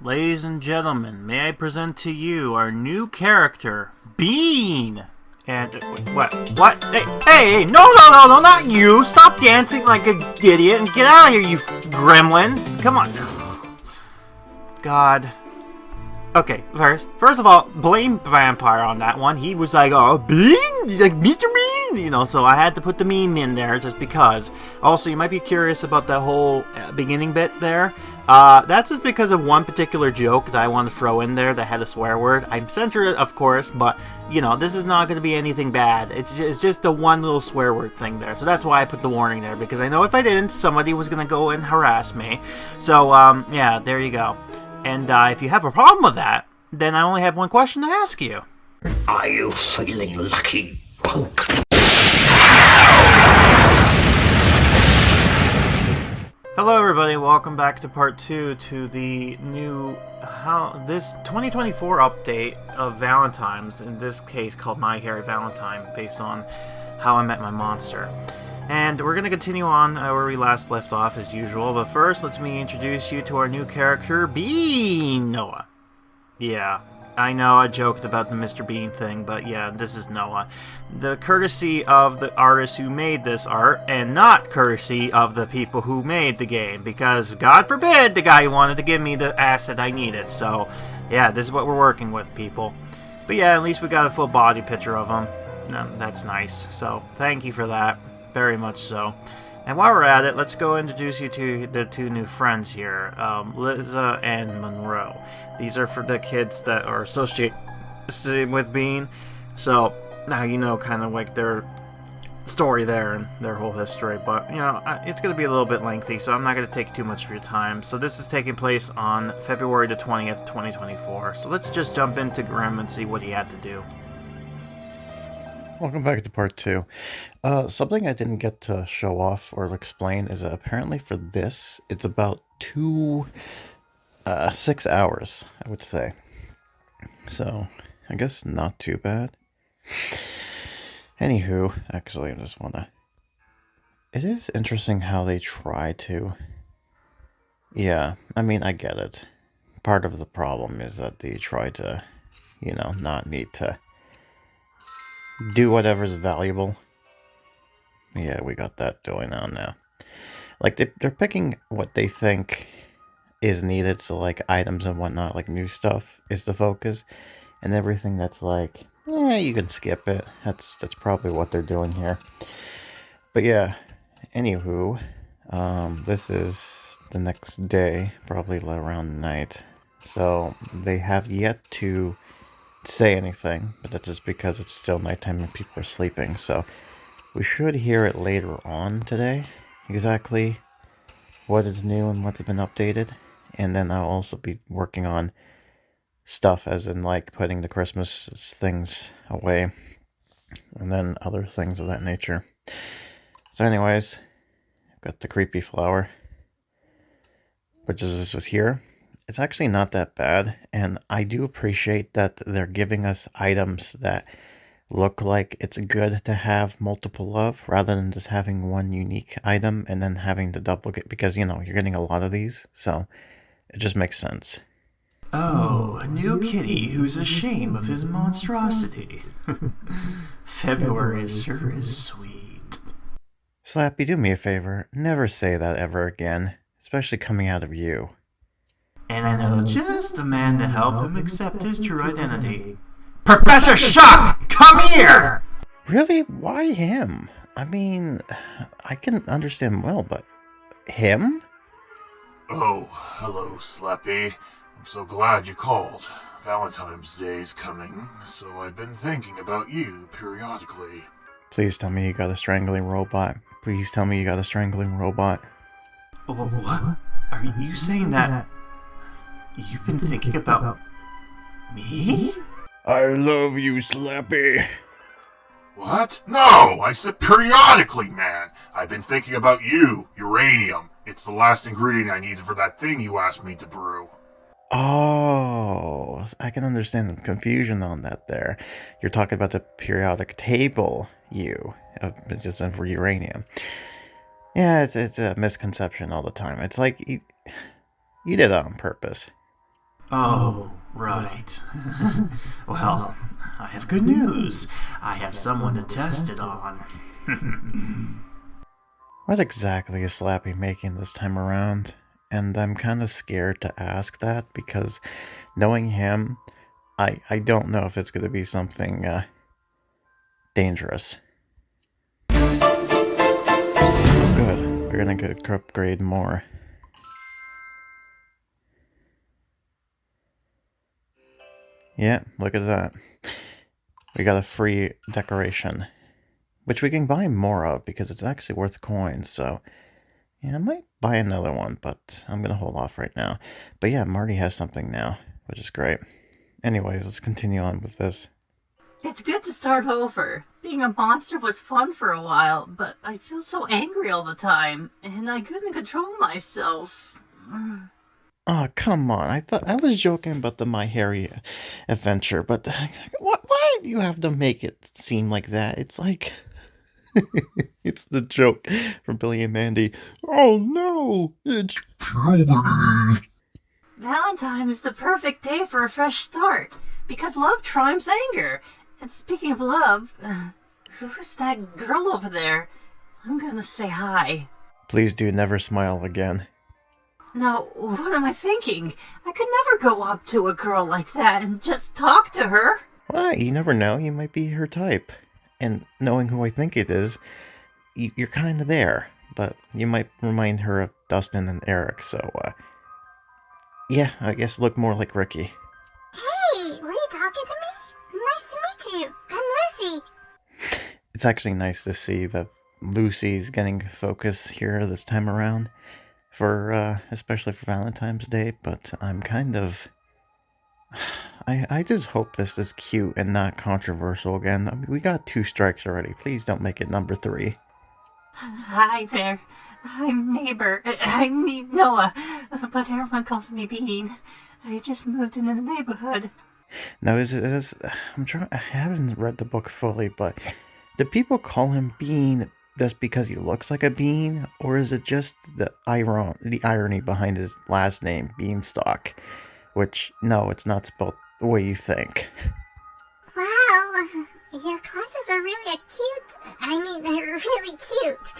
Ladies and gentlemen, may I present to you our new character, Bean! And, what? Hey, no, not you! Stop dancing like an idiot and get out of here, you gremlin! Come on. God. Okay, first of all, blame Vampire on that one. He was like, oh, Bean? Like, Mr. Bean? You know, so I had to put the meme in there just because. Also, you might be curious about that whole beginning bit there. That's just because of one particular joke that I want to throw in there that had a swear word. I'm censored, of course, but, you know, this is not going to be anything bad. It's just the one little swear word thing there. So that's why I put the warning there, because I know if I didn't, somebody was going to go and harass me. So, yeah, there you go. And if you have a problem with that, then I only have one question to ask you. Are you feeling lucky, punk? Hello everybody, welcome back to part 2 to the new, this 2024 update of Valentines, in this case called My Hairy Valentine, based on How I Met My Monster. And we're going to continue on where we last left off as usual, but first let me introduce you to our new character, Bean Noah. Yeah, I know I joked about the Mr. Bean thing, but yeah, this is Noah. The courtesy of the artists who made this art, and not courtesy of the people who made the game, because God forbid the guy wanted to give me the asset I needed. So yeah, this is what we're working with, people. But yeah, at least we got a full body picture of him. No, that's nice, so thank you for that. Very much so. And while we're at it, let's go introduce you to the two new friends here, Lissa and Monroe. These are for the kids that are associated with Bean. So now you know kind of like their story there and their whole history. But, you know, it's going to be a little bit lengthy, so I'm not going to take too much of your time. So this is taking place on February the 20th, 2024. So let's just jump into Grim and see what he had to do. Welcome back to part 2. Something I didn't get to show off or explain is that apparently for this, it's about 6 hours, I would say. So, I guess not too bad. Anywho, actually, I just want to... It is interesting how they try to... Yeah, I mean, I get it. Part of the problem is that they try to, you know, not need to do whatever's valuable. Yeah, we got that going on now. Like, they're picking what they think is needed, so, like, items and whatnot, like, new stuff is the focus. And everything that's like, you can skip it. That's probably what they're doing here. But yeah, anywho, this is the next day, probably around night. So, they have yet to say anything, but that's just because it's still nighttime and people are sleeping, so we should hear it later on today, exactly what is new and what's been updated. And then I'll also be working on stuff, as in like putting the Christmas things away, and then other things of that nature. So anyways, I've got the creepy flower, which is this here. It's actually not that bad, and I do appreciate that they're giving us items that look like it's good to have multiple of, rather than just having one unique item and then having to duplicate, because, you know, you're getting a lot of these, so it just makes sense. Oh, a new kitty who's ashamed of his monstrosity. February sure is sweet. Slappy, do me a favor, never say that ever again, especially coming out of you. And I know just the man to help him accept his true identity. Professor Shock, come here! Really? Why him? I mean, I can understand well, but him? Oh, hello, Slappy. I'm so glad you called. Valentine's Day's coming, so I've been thinking about you periodically. Please tell me you got a strangling robot. Please tell me you got a strangling robot. What? Are you saying that you've been thinking about me? I love you, Slappy. What? No! I said periodically, man! I've been thinking about you, uranium. It's the last ingredient I needed for that thing you asked me to brew. Oh, I can understand the confusion on that there. You're talking about the periodic table just for uranium. Yeah, it's a misconception all the time. It's like, you did it on purpose. Oh, right. Well, I have good news. I have someone to test it on. What exactly is Slappy making this time around? And I'm kind of scared to ask that because knowing him, I don't know if it's going to be something dangerous. Good. We're going to upgrade more. Yeah, look at that. We got a free decoration, which we can buy more of because it's actually worth coins, so yeah, I might buy another one, but I'm gonna hold off right now. But yeah, Marty has something now, which is great. Anyways, let's continue on with this. It's good to start over. Being a monster was fun for a while, but I feel so angry all the time, and I couldn't control myself. Oh, come on. I was joking about the My Harry adventure, but why do you have to make it seem like that? It's like it's the joke from Billy and Mandy. Oh no, it's puberty. Valentine is the perfect day for a fresh start, because love triumphs anger. And speaking of love, who's that girl over there? I'm gonna say hi. Please do never smile again. Now, what am I thinking? I could never go up to a girl like that and just talk to her. Why? You never know. You might be her type. And knowing who I think it is, you're kind of there. But you might remind her of Dustin and Eric, so, yeah, I guess look more like Ricky. Hey, were you talking to me? Nice to meet you. I'm Lucy. It's actually nice to see that Lucy's getting focus here this time around. Especially for Valentine's Day, but I'm kind of... I just hope this is cute and not controversial again. I mean, we got 2 strikes already. Please don't make it number 3. Hi there. I'm I mean Noah, but everyone calls me Bean. I just moved into the neighborhood. Now, I haven't read the book fully, but do people call him Bean just because he looks like a bean, or is it just the irony behind his last name, Bienstock? Which, no, it's not spelled the way you think. Wow, your classes are really they're really cute.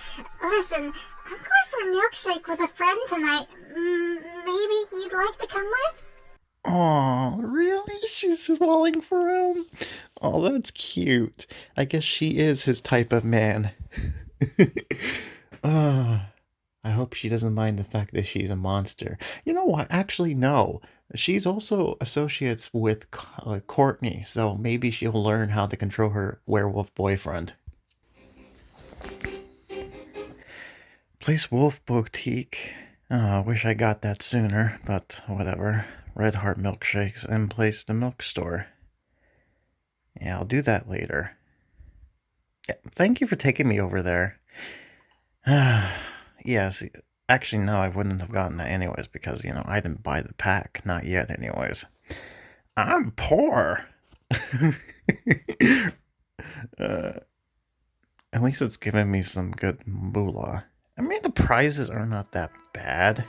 Listen, I'm going for a milkshake with a friend tonight. Maybe you'd like to come with? Aw, really? She's falling for him? Oh, that's cute. I guess she is his type of man. I hope she doesn't mind the fact that she's a monster. You know what? Actually, no. She's also associates with Courtney, so maybe she'll learn how to control her werewolf boyfriend. Place Wolf Boutique. I wish I got that sooner, but whatever. Red Heart milkshakes and Place the Milk Store. Yeah, I'll do that later. Yeah, thank you for taking me over there. Yes, actually, no, I wouldn't have gotten that anyways because, I didn't buy the pack. Not yet, anyways. I'm poor. At least it's giving me some good moolah. I mean, the prizes are not that bad.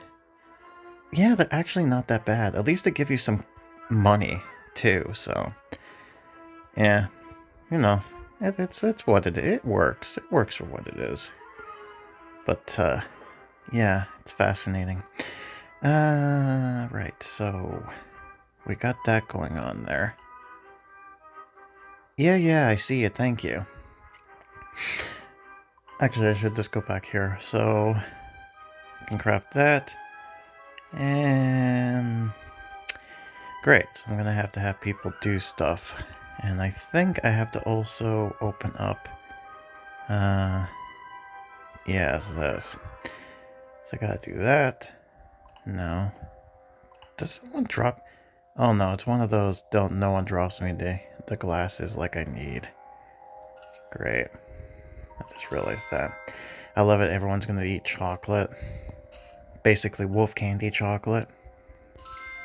Yeah, they're actually not that bad. At least they give you some money, too, so... Yeah, it's what it is. It works. It works for what it is. But, yeah, it's fascinating. Right, so... We got that going on there. Yeah, I see it, thank you. Actually, I should just go back here. So, I can craft that. And... Great, so I'm gonna have to have people do stuff. And I think I have to also open up... Yes, this. So I gotta do that. No. Does someone drop... Oh no, it's one of those no one drops me the glasses like I need. Great. I just realized that. I love it, everyone's gonna eat chocolate. Basically wolf candy chocolate.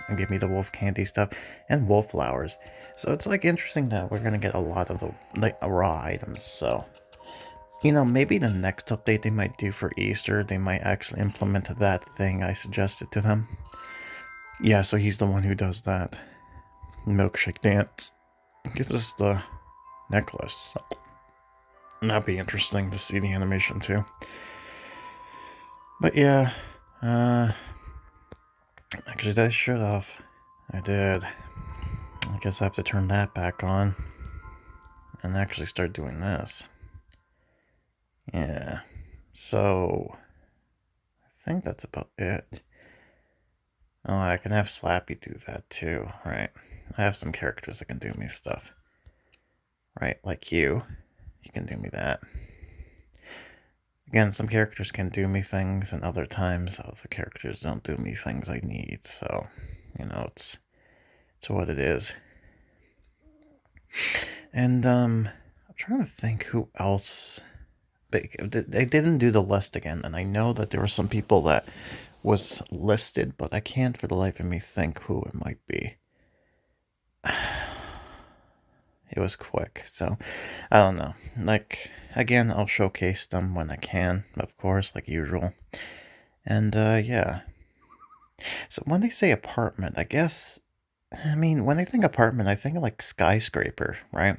And give me the wolf candy stuff. And wolf flowers. So it's interesting that we're gonna get a lot of the raw items, so... maybe the next update they might do for Easter, they might actually implement that thing I suggested to them. Yeah, so he's the one who does that milkshake dance. Give us the necklace. That'd be interesting to see the animation too. But yeah, actually did I shut off? I did. I guess I have to turn that back on and actually start doing this. Yeah, so I think that's about it. Oh, I can have Slappy do that too, right? I have some characters that can do me stuff. Right, like you. You can do me that. Again, some characters can do me things, and other times other characters don't do me things I need, so, you know, it's what it is. And, I'm trying to think who else... They didn't do the list again, and I know that there were some people that was listed, but I can't for the life of me think who it might be. It was quick, so I don't know. Like, again, I'll showcase them when I can, of course, like usual. And, yeah. So when they say apartment, I guess, I mean, when I think apartment, I think of like skyscraper, right?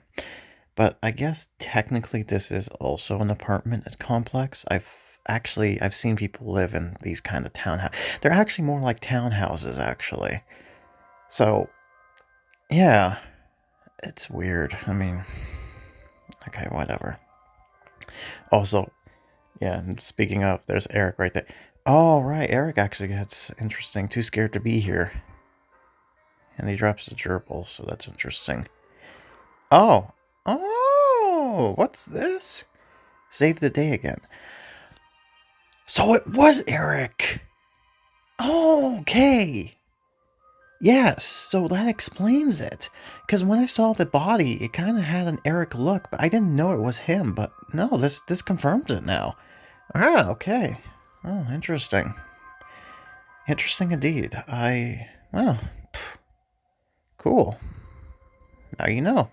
But I guess technically this is also an apartment complex. I've seen people live in these kind of townhouses. They're actually more like townhouses, actually. So, yeah, it's weird. I mean, okay, whatever. Also, yeah, and speaking of, there's Eric right there. Oh, right, Eric actually gets interesting. Too scared to be here. And he drops the gerbil, so that's interesting. Oh, what's this? Save the day again. So it was Eric! Okay! Yes, so that explains it. Because when I saw the body, it kind of had an Eric look, but I didn't know it was him. But no, this confirms it now. Ah, okay. Oh, interesting. Interesting indeed. Cool. Now you know.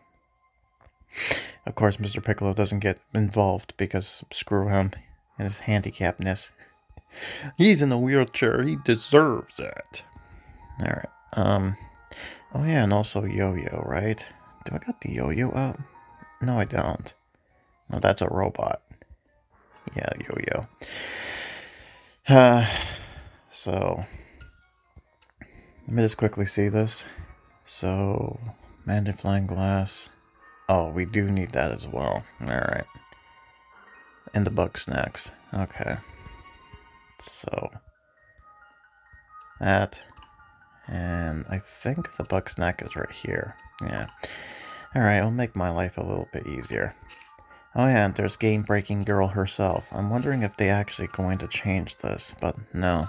Of course, Mr. Piccolo doesn't get involved because screw him and his handicapness. He's in a wheelchair. He deserves it. Alright. Oh yeah, and also Yo-Yo, right? Do I got the Yo-Yo up? No, I don't. No, that's a robot. Yeah, Yo-Yo. So, let me just quickly see this. So, Mandarin Flying Glass. Oh, we do need that as well. Alright. And the bug snacks. Okay. So, that. And I think the bug snack is right here. Yeah. Alright, it'll make my life a little bit easier. Oh yeah, and there's Game Breaking Girl herself. I'm wondering if they actually going to change this, but no.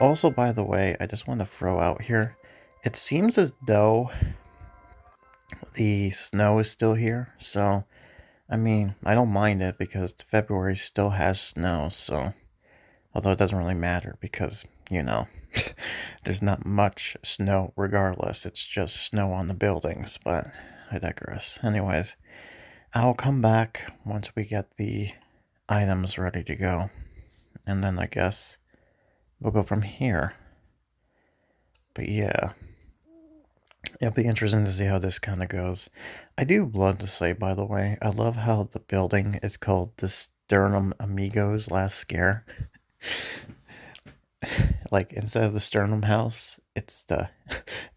Also, by the way, I just want to throw out here, it seems as though the snow is still here, so, I mean, I don't mind it because February still has snow, so, although it doesn't really matter because, you know, there's not much snow regardless, it's just snow on the buildings, but I digress. Anyways, I'll come back once we get the items ready to go, and then I guess we'll go from here. But yeah, it'll be interesting to see how this kind of goes. I do love to say, by the way, I love how the building is called the Sternum Amigos Last Scare. Like, instead of the Sternum House, it's the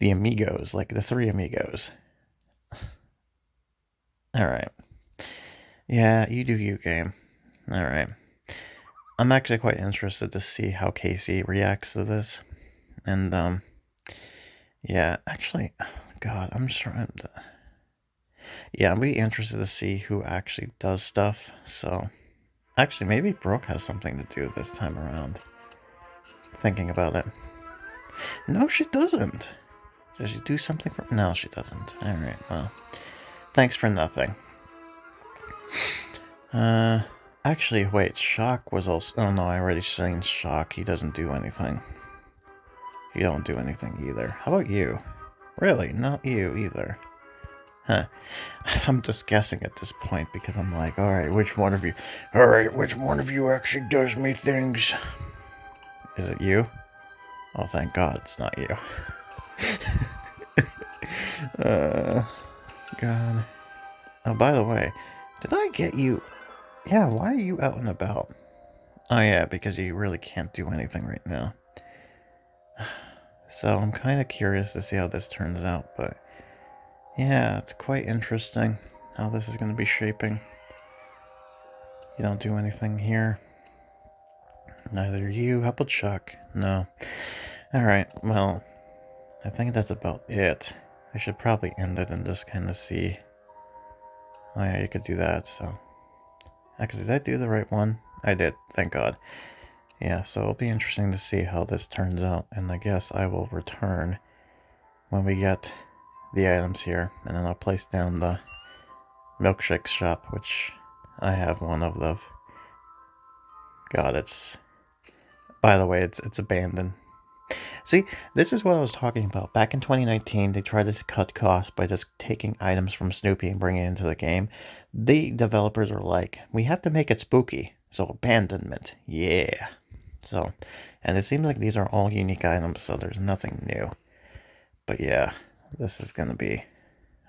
Amigos, like the three Amigos. Alright. Yeah, you do you, game. Alright. I'm actually quite interested to see how Casey reacts to this. And, yeah, actually, God, I'm just trying to... Yeah, I'm really interested to see who actually does stuff, so... Actually, maybe Brooke has something to do this time around. Thinking about it. No, she doesn't. Does she do something for... No, she doesn't. Alright, well... Thanks for nothing. Actually, wait, Shock was also... Oh no, I already seen Shock. He doesn't do anything. You don't do anything either. How about you? Really? Not you either. Huh. I'm just guessing at this point because I'm like, alright, which one of you... Alright, which one of you actually does me things? Is it you? Oh, thank God it's not you. God. Oh, by the way, did I get you... Yeah, why are you out and about? Oh, yeah, because you really can't do anything right now. So I'm kind of curious to see how this turns out, but... Yeah, it's quite interesting how this is going to be shaping. You don't do anything here. Neither you. How about Chuck? No. Alright, well, I think that's about it. I should probably end it and just kind of see. Oh yeah, you could do that, so. Actually, did I do the right one? I did, thank God. Yeah, so it'll be interesting to see how this turns out, and I guess I will return when we get the items here, and then I'll place down the milkshake shop, which I have one of those. God, it's... By the way, it's abandoned. See, this is what I was talking about. Back in 2019, they tried to cut costs by just taking items from Snoopy and bringing it into the game. The developers are like, we have to make it spooky. So abandonment. Yeah. So, and it seems like these are all unique items, so there's nothing new. But yeah, this is going to be...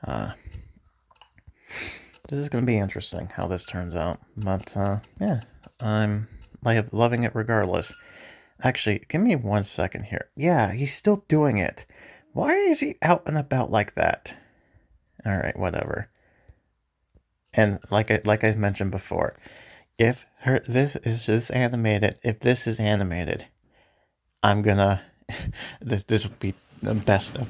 this is going to be interesting how this turns out. But, yeah, I'm loving it regardless. Actually, give me 1 second here. Yeah, he's still doing it. Why is he out and about like that? Alright, whatever. And like I mentioned before, if this is animated, I'm gonna... this would be the best of...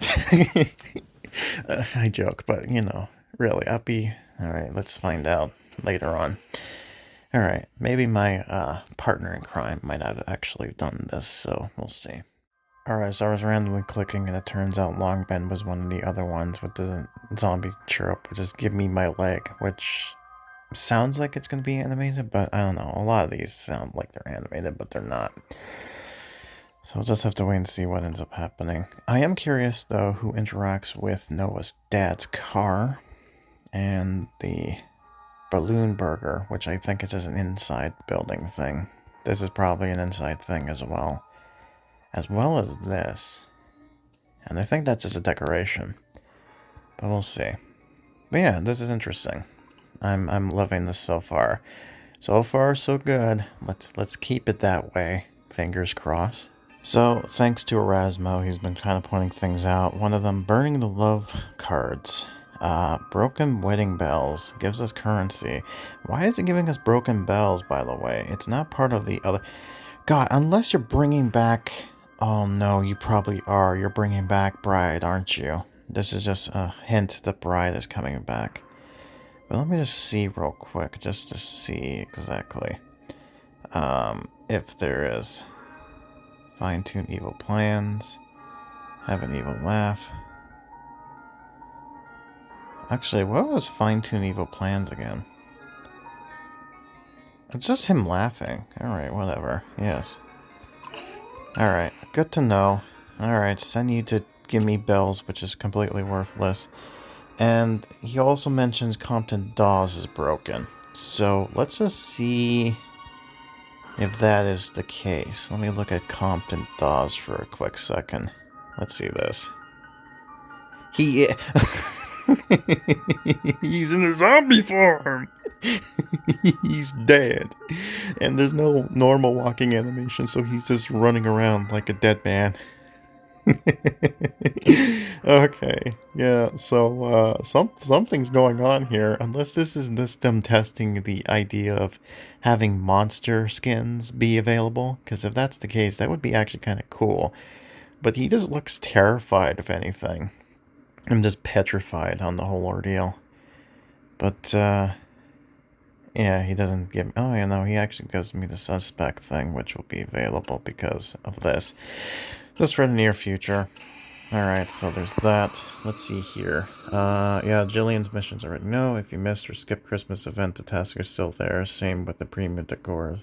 I joke, but, you know, really, I'll be... Alright, let's find out later on. Alright, maybe my partner in crime might have actually done this, so we'll see. Alright, so I was randomly clicking and it turns out Long Ben was one of the other ones with the zombie chirp, which is give me my leg, which sounds like it's going to be animated, but I don't know. A lot of these sound like they're animated, but they're not. So I'll just have to wait and see what ends up happening. I am curious, though, who interacts with Noah's dad's car and the balloon burger, which I think is just an inside building thing. This is probably an inside thing as well as this. And I think that's just a decoration, but we'll see. But yeah, this is interesting. I'm loving this so far. So far, so good. Let's keep it that way. Fingers crossed. So, thanks to Erasmo, he's been kind of pointing things out. One of them, burning the love cards. Broken wedding bells gives us currency. Why is it giving us broken bells, by the way? It's not part of the other... God, unless you're bringing back... Oh no, you probably are. You're bringing back Bride, aren't you? This is just a hint that Bride is coming back. But let me just see real quick, just to see exactly if there is. Fine-tune evil plans. Have an evil laugh. Actually, what was fine-tune evil plans again? It's just him laughing. Alright, whatever. Yes. Alright, good to know. Alright, send you to give me bells, which is completely worthless. And he also mentions Compton Dawes is broken. So, let's just see if that is the case. Let me look at Compton Dawes for a quick second. Let's see this. He's in a zombie form! He's dead. And there's no normal walking animation, so he's just running around like a dead man. Okay, yeah, so something's going on here, unless this is them testing the idea of having monster skins be available, because if that's the case, that would be actually kind of cool. But he just looks terrified, if anything. I'm just petrified on the whole ordeal. But, yeah, he doesn't give... Oh, yeah, no, he actually gives me the suspect thing, which will be available because of this. Just for the near future. Alright, so there's that. Let's see here. Yeah, Jillian's missions already know. If you missed or skipped Christmas event, the tasks are still there. Same with the premium decor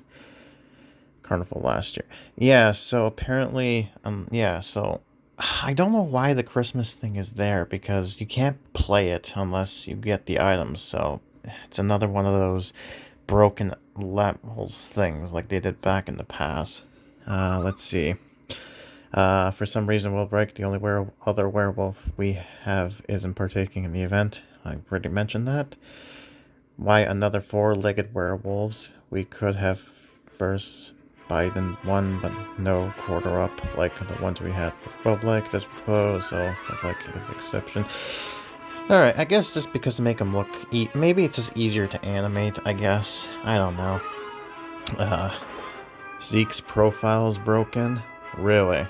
carnival last year. Yeah, so apparently, yeah, so... I don't know why the Christmas thing is there, because you can't play it unless you get the items, so it's another one of those broken levels things like they did back in the past. Let's see. For some reason, Wilbreak, the only other werewolf we have, isn't partaking in the event. I already mentioned that. Why another 4-legged werewolves? We could have first Biden one, but no quarter up like the ones we had with Wilbreak. This was close, so Wilbreak is the exception. Alright, I guess just because to make them look... maybe it's just easier to animate, I guess. I don't know. Zeke's profile's broken? Really?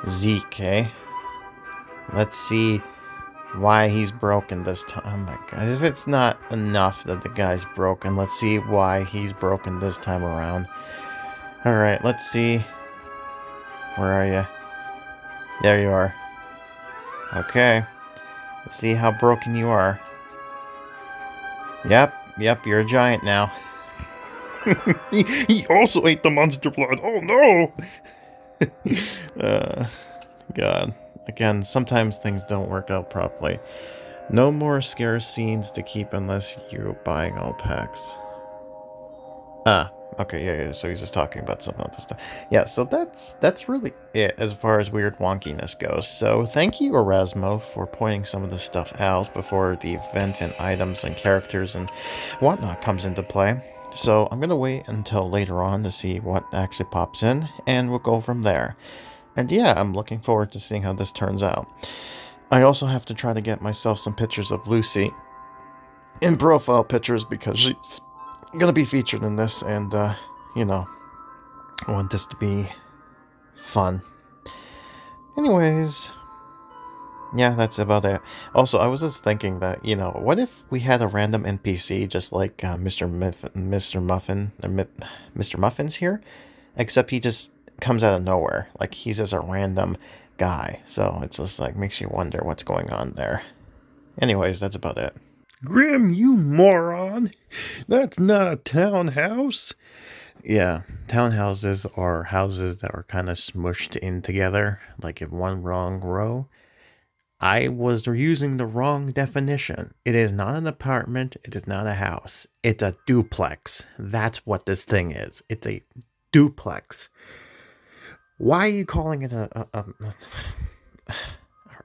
Zeke, eh? Let's see why he's broken this time. Oh my god. If it's not enough that the guy's broken, let's see why he's broken this time around. Alright, let's see. Where are you? There you are. Okay. Let's see how broken you are. Yep, you're a giant now. he also ate the monster blood. Oh no! God. Again, sometimes things don't work out properly. No more scare scenes to keep unless you're buying all packs. Okay, yeah, so he's just talking about some other stuff. Yeah, so that's really it as far as weird wonkiness goes. So thank you, Erasmo, for pointing some of this stuff out before the event and items and characters and whatnot comes into play. So I'm going to wait until later on to see what actually pops in, and we'll go from there. And yeah, I'm looking forward to seeing how this turns out. I also have to try to get myself some pictures of Lucy in profile pictures because she's gonna be featured in this, and you know, I want this to be fun. Anyways, yeah, that's about it. Also, I was just thinking that, you know, what if we had a random NPC just like Mr. Muffin's here, except he just comes out of nowhere, like he's just a random guy. So it's just like makes you wonder what's going on there. Anyways, that's about it. Grim, you moron! That's not a townhouse! Yeah, townhouses are houses that are kind of smushed in together, like in one long row. I was using the wrong definition. It is not an apartment, it is not a house. It's a duplex. That's what this thing is. It's a duplex. Why are you calling it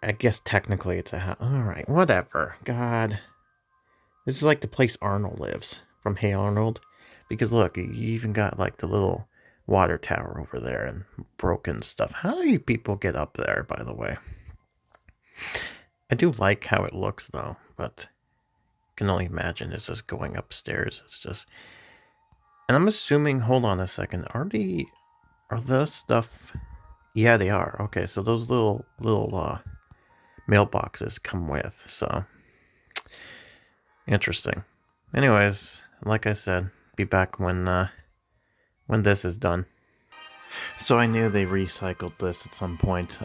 I guess technically it's a house. Alright, whatever. God. This is like the place Arnold lives from Hey Arnold. Because look, you even got like the little water tower over there and broken stuff. How do you people get up there, by the way? I do like how it looks though, but I can only imagine it's just going upstairs. It's just... And I'm assuming, hold on a second, are those stuff... Yeah, they are. Okay, so those little mailboxes come with, so... Interesting. Anyways, like I said, be back when this is done. So I knew they recycled this at some point.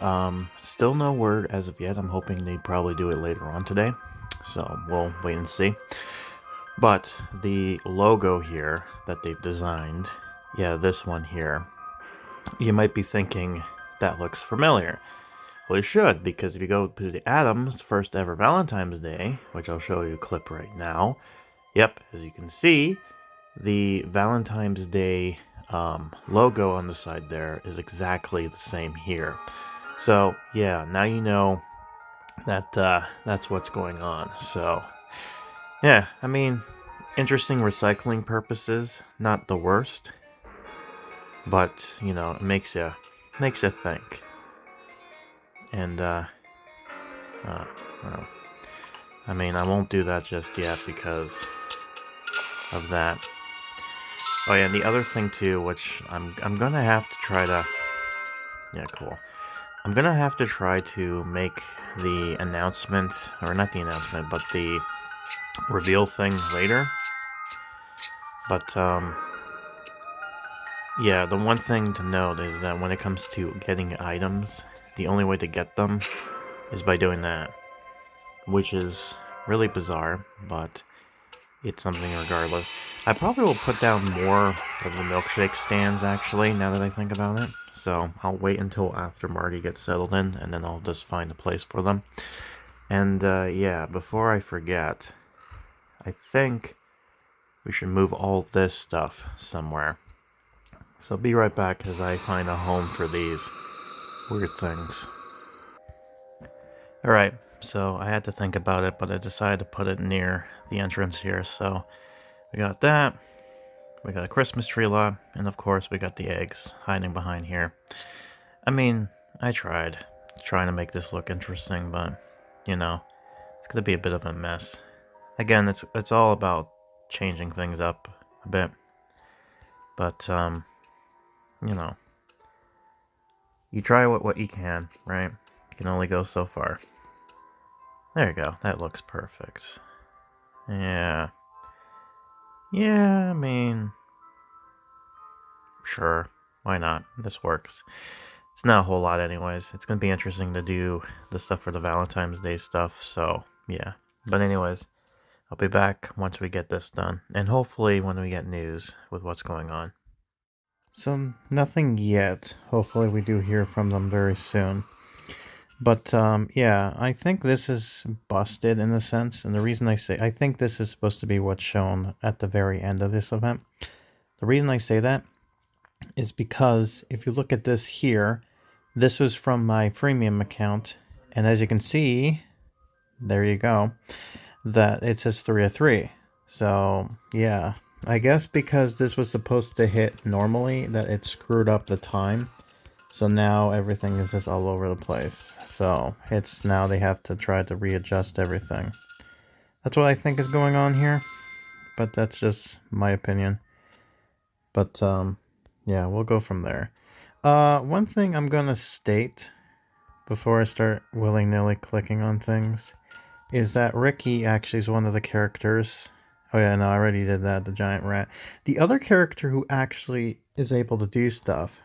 Still no word as of yet. I'm hoping they probably do it later on today. So we'll wait and see. But the logo here that they've designed, yeah, this one here, you might be thinking that looks familiar. Well, it should, because if you go to the Adams' first ever Valentine's Day, which I'll show you a clip right now, yep, as you can see, the Valentine's Day logo on the side there is exactly the same here. So, yeah, now you know that that's what's going on. So, yeah, I mean, interesting recycling purposes, not the worst, but, you know, it makes you think. And, well, I mean, I won't do that just yet because of that. Oh yeah, and the other thing too, which I'm gonna have to try to... Yeah, cool. I'm gonna have to try to make the announcement, or not the announcement, but the reveal thing later. But, yeah, the one thing to note is that when it comes to getting items, the only way to get them is by doing that. Which is really bizarre, but it's something regardless. I probably will put down more of the milkshake stands, actually, now that I think about it. So I'll wait until after Marty gets settled in, and then I'll just find a place for them. And, yeah, before I forget, I think we should move all this stuff somewhere. So be right back as I find a home for these. weird things. Alright, so I had to think about it, but I decided to put it near the entrance here. So we got that, we got a Christmas tree lot, and of course we got the eggs hiding behind here. I mean, I tried trying to make this look interesting, but, you know, it's gonna be a bit of a mess. Again, it's all about changing things up a bit. But, you know, you try what you can, right? You can only go so far. There you go. That looks perfect. Yeah. Yeah, I mean, sure. Why not? This works. It's not a whole lot anyways. It's going to be interesting to do the stuff for the Valentine's Day stuff, so yeah. But anyways, I'll be back once we get this done. And hopefully when we get news with what's going on. So, nothing yet. Hopefully we do hear from them very soon. But, yeah, I think this is busted in a sense. And the reason I think this is supposed to be what's shown at the very end of this event. The reason I say that is because if you look at this here, this was from my freemium account. And as you can see, there you go, that it says 3 of 3. So, yeah, I guess because this was supposed to hit normally, that it screwed up the time. So now everything is just all over the place. So it's now they have to try to readjust everything. That's what I think is going on here. But that's just my opinion. But yeah, we'll go from there. One thing I'm gonna state before I start willy-nilly clicking on things is that Ricky actually is one of the characters. Oh yeah, no, I already did that, the giant rat. The other character who actually is able to do stuff,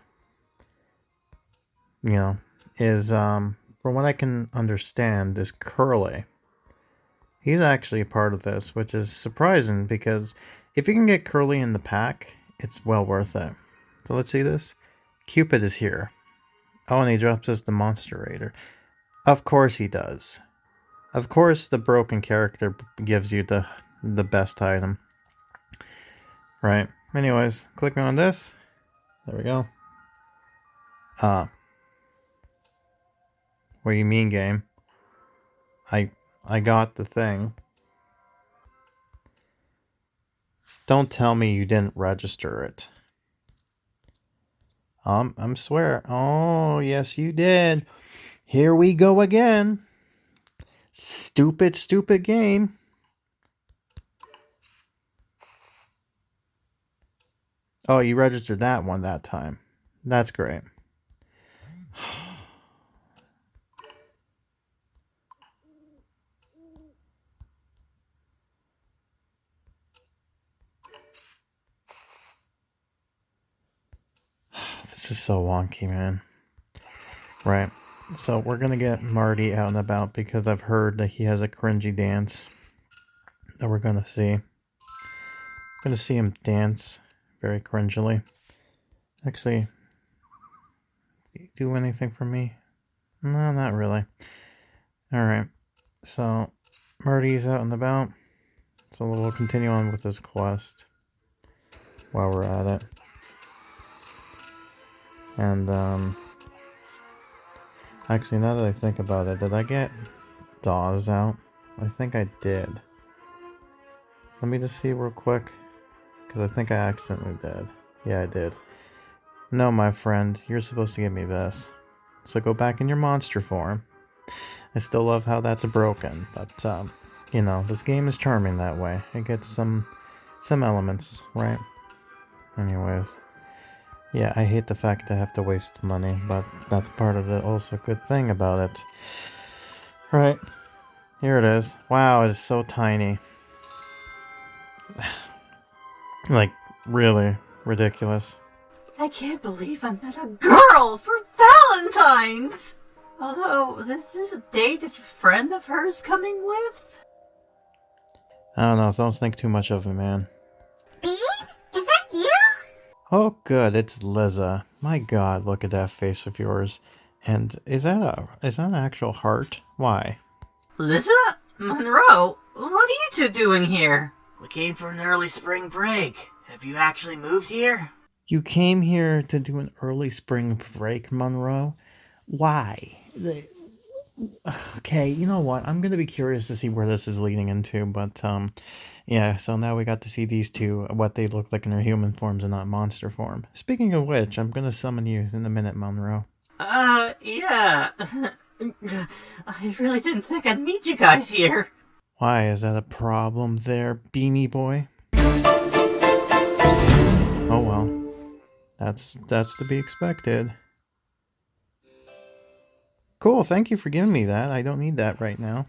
you know, is, from what I can understand, is Curly. He's actually a part of this, which is surprising, because if you can get Curly in the pack, it's well worth it. So let's see this. Cupid is here. Oh, and he drops us the Monsterator. Of course he does. Of course the broken character gives you the best item. Right. Anyways, clicking on this. There we go. What do you mean, game? I got the thing. Don't tell me you didn't register it. I'm swear. Oh, yes you did. Here we go again. Stupid, stupid game. Oh, you registered that one that time. That's great. This is so wonky, man. Right. So we're going to get Marty out and about because I've heard that he has a cringy dance that we're going to see. Going to see him dance very cringily. Actually, do anything for me? No, not really. Alright. So, Marty's out and about. So we'll continue on with this quest while we're at it. And, actually, now that I think about it, did I get Dawes out? I think I did. Let me just see real quick, because I think I accidentally did. Yeah, I did. No, my friend, you're supposed to give me this. So go back in your monster form. I still love how that's broken, but, you know, this game is charming that way. It gets some elements, right? Anyways. Yeah, I hate the fact I have to waste money, but that's part of the also good thing about it. Right. Here it is. Wow, it is so tiny. Like, really ridiculous. I can't believe I met a girl for Valentine's! Although, this is a date a friend of hers coming with? I don't know, don't think too much of it, man. Bean? Is that you? Oh, good, it's Lissa. My god, look at that face of yours. And is that an actual heart? Why? Lissa? Monroe? What are you two doing here? We came for an early spring break. Have you actually moved here? You came here to do an early spring break, Monroe? Why? Okay, you know what? I'm gonna be curious to see where this is leading into, but yeah. So now we got to see these two, what they look like in their human forms and not monster form. Speaking of which, I'm gonna summon you in a minute, Monroe. Yeah. I really didn't think I'd meet you guys here. Why is that a problem there, Beanie Boy? Oh well, that's to be expected. Cool, thank you for giving me that. I don't need that right now.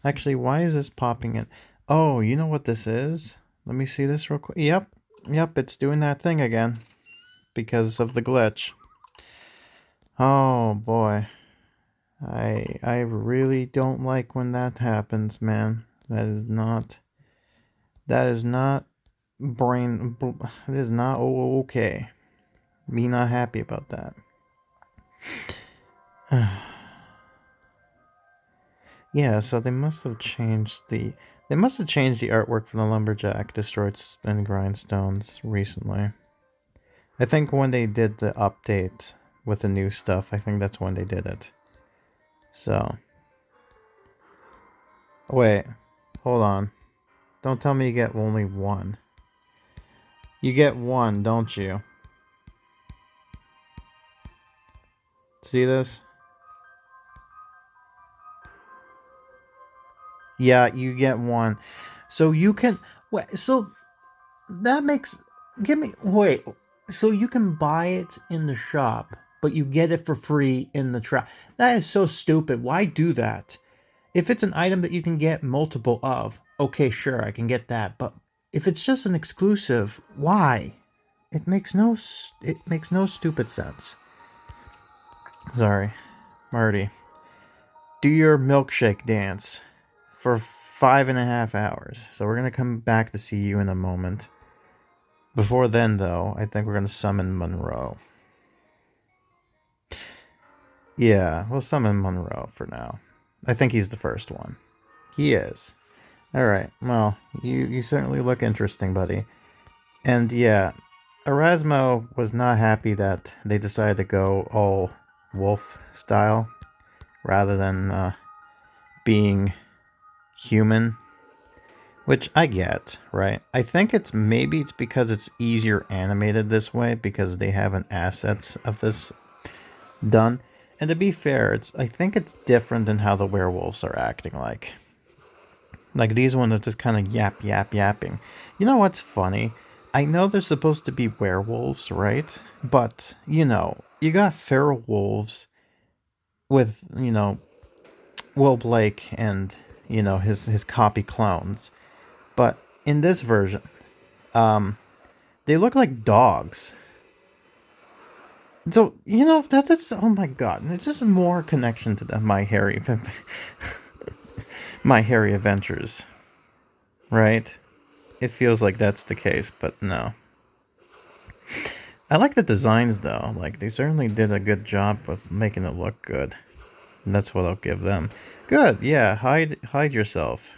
Actually, why is this popping in? Oh, you know what this is? Let me see this real quick. Yep, it's doing that thing again. Because of the glitch. Oh, boy. I really don't like when that happens, man. That is not it is not okay. Me not happy about that. Yeah, so they must have changed the artwork for the Lumberjack Destroyed and Grindstones recently. I think when they did the update with the new stuff, I think that's when they did it. So. Wait. Hold on. Don't tell me you get only one. You get one, don't you? See this? Yeah, you get one. So you can... Wait, so that makes... Wait. So you can buy it in the shop, but you get it for free in the trap. That is so stupid. Why do that? If it's an item that you can get multiple of, okay, sure, I can get that. But if it's just an exclusive, why? It makes no stupid sense. Sorry, Marty. Do your milkshake dance for 5.5 hours. So we're gonna come back to see you in a moment. Before then, though, I think we're gonna summon Monroe. Yeah, we'll summon Monroe for now. I think he's the first one. He is. Alright, well, you certainly look interesting, buddy. And yeah, Erasmo was not happy that they decided to go all wolf style rather than being human. Which I get, right? I think maybe it's because it's easier animated this way because they have an assets of this done. And to be fair, I think it's different than how the werewolves are acting like. Like these ones are just kind of yapping. You know what's funny? I know they're supposed to be werewolves, right? But, you got feral wolves with, Will Blake and, his copy clones. But in this version, they look like dogs. So, that's, oh my god, it's just more connection to the My Hairy Adventures, right? It feels like that's the case, but no. I like the designs, though. Like, they certainly did a good job of making it look good. And that's what I'll give them. Good, yeah, hide yourself.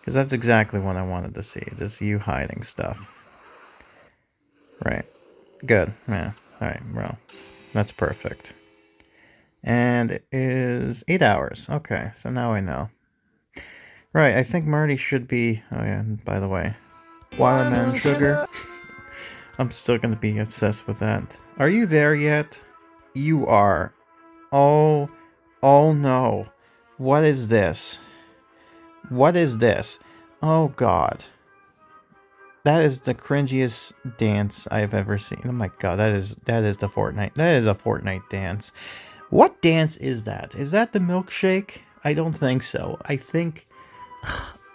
Because that's exactly what I wanted to see, just you hiding stuff. Right. Good, yeah. Alright, well, that's perfect. And it is 8 hours. Okay, so now I know. Right, I think Marty should be... Oh yeah, by the way. Watermelon sugar. I'm still going to be obsessed with that. Are you there yet? You are. Oh no. What is this? What is this? Oh god. That is the cringiest dance I've ever seen. Oh my god, that is the Fortnite. That is a Fortnite dance. What dance is that? Is that the milkshake? I don't think so. I think...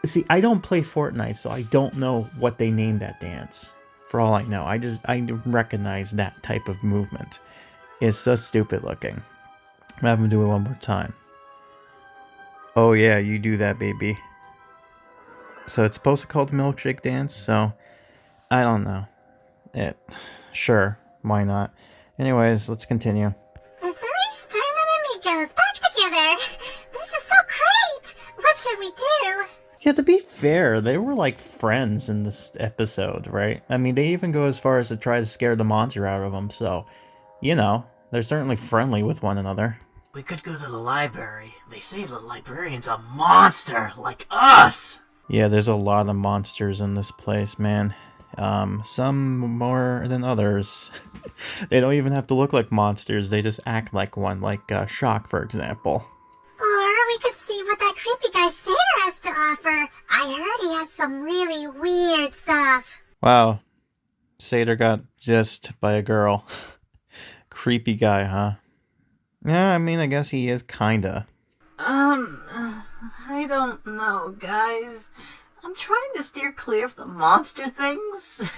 See, I don't play Fortnite, so I don't know what they named that dance. For all I know, I recognize that type of movement. It's so stupid looking. I'm gonna have them do it one more time. Oh yeah, you do that, baby. So it's supposed to call the milkshake dance, so I don't know. Sure, why not? Anyways, let's continue. The three Sternum amigos back together. This is so great. What should we do? Yeah, to be fair, they were like friends in this episode, right? I mean, they even go as far as to try to scare the monster out of them, so, They're certainly friendly with one another. We could go to the library. They say the librarian's a monster, like us! Yeah, there's a lot of monsters in this place, man. Some more than others. They don't even have to look like monsters, they just act like one, like Shock, for example. Or we could see what that creepy guy Satyr has to offer. I heard he had some really weird stuff. Wow. Satyr got jizzed by a girl. Creepy guy, huh? Yeah, I mean, I guess he is kinda. I don't know, guys. I'm trying to steer clear of the monster things.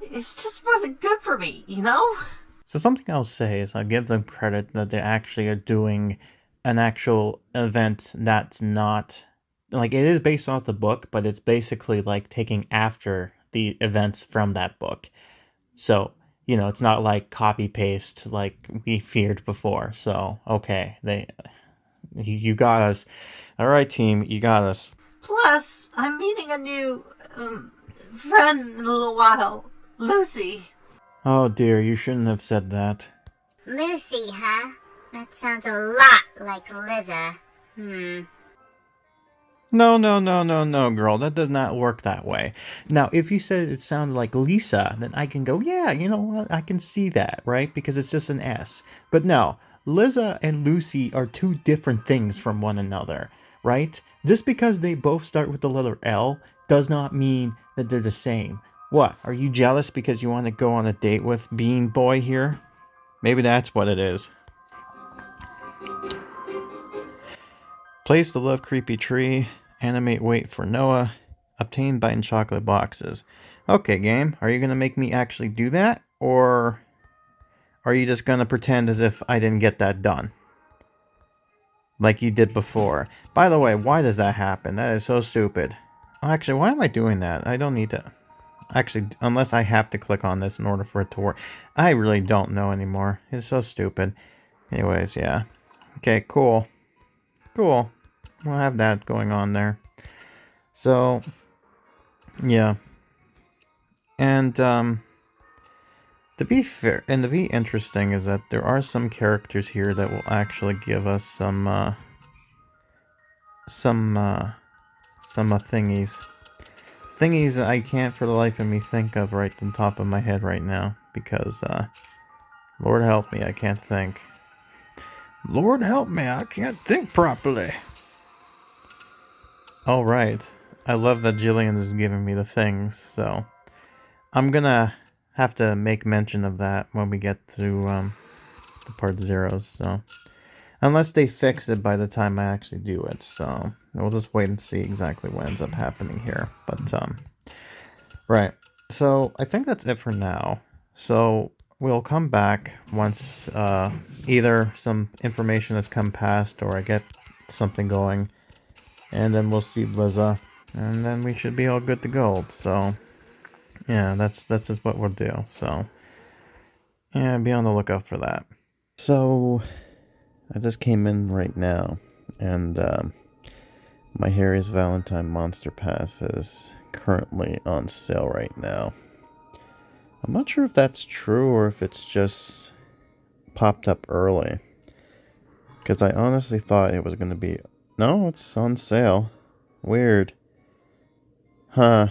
It just wasn't good for me, you know? So something I'll say is I'll give them credit that they actually are doing an actual event that's not... Like, it is based off the book, but it's basically like taking after the events from that book. So, you know, it's not like copy-paste like we feared before. So, okay, you got us. All right, team, you got us. Plus, I'm meeting a new, friend in a little while. Lucy. Oh dear, you shouldn't have said that. Lucy, huh? That sounds a lot like Lissa. No, girl. That does not work that way. Now, if you said it sounded like Lisa, then I can go, yeah, you know what? I can see that, right? Because it's just an S. But no, Lissa and Lucy are two different things from one another, right? Just because they both start with the letter L does not mean that they're the same. What? Are you jealous because you want to go on a date with Bean Boy here? Maybe that's what it is. Place the love creepy tree. Animate wait for Noah. Obtain bite and chocolate boxes. Okay, game. Are you going to make me actually do that? Or are you just going to pretend as if I didn't get that done? Like you did before. By the way, why does that happen? That is so stupid. Actually, why am I doing that? I don't need to... Actually, unless I have to click on this in order for it to work. I really don't know anymore. It's so stupid. Anyways, yeah. Okay, cool. Cool. We'll have that going on there. So, yeah. And, to be fair, and to be interesting is that there are some characters here that will actually give us some thingies. Thingies that I can't for the life of me think of right on top of my head right now. Because, Lord help me, I can't think. Lord help me, I can't think properly. Oh, right. I love that Jillian is giving me the things, so... I'm gonna have to make mention of that when we get through, the part zeros, so... Unless they fix it by the time I actually do it, so... We'll just wait and see exactly what ends up happening here, but, Right. So, I think that's it for now. So, we'll come back once, either some information has come past or I get something going. And then we'll see Lissa. And then we should be all good to go. So, yeah, that's just what we'll do. So, yeah, be on the lookout for that. So, I just came in right now. And, my Harry's Valentine Monster Pass is currently on sale right now. I'm not sure if that's true or if it's just popped up early. Because I honestly thought it was going to be... No, it's on sale. Weird. Huh.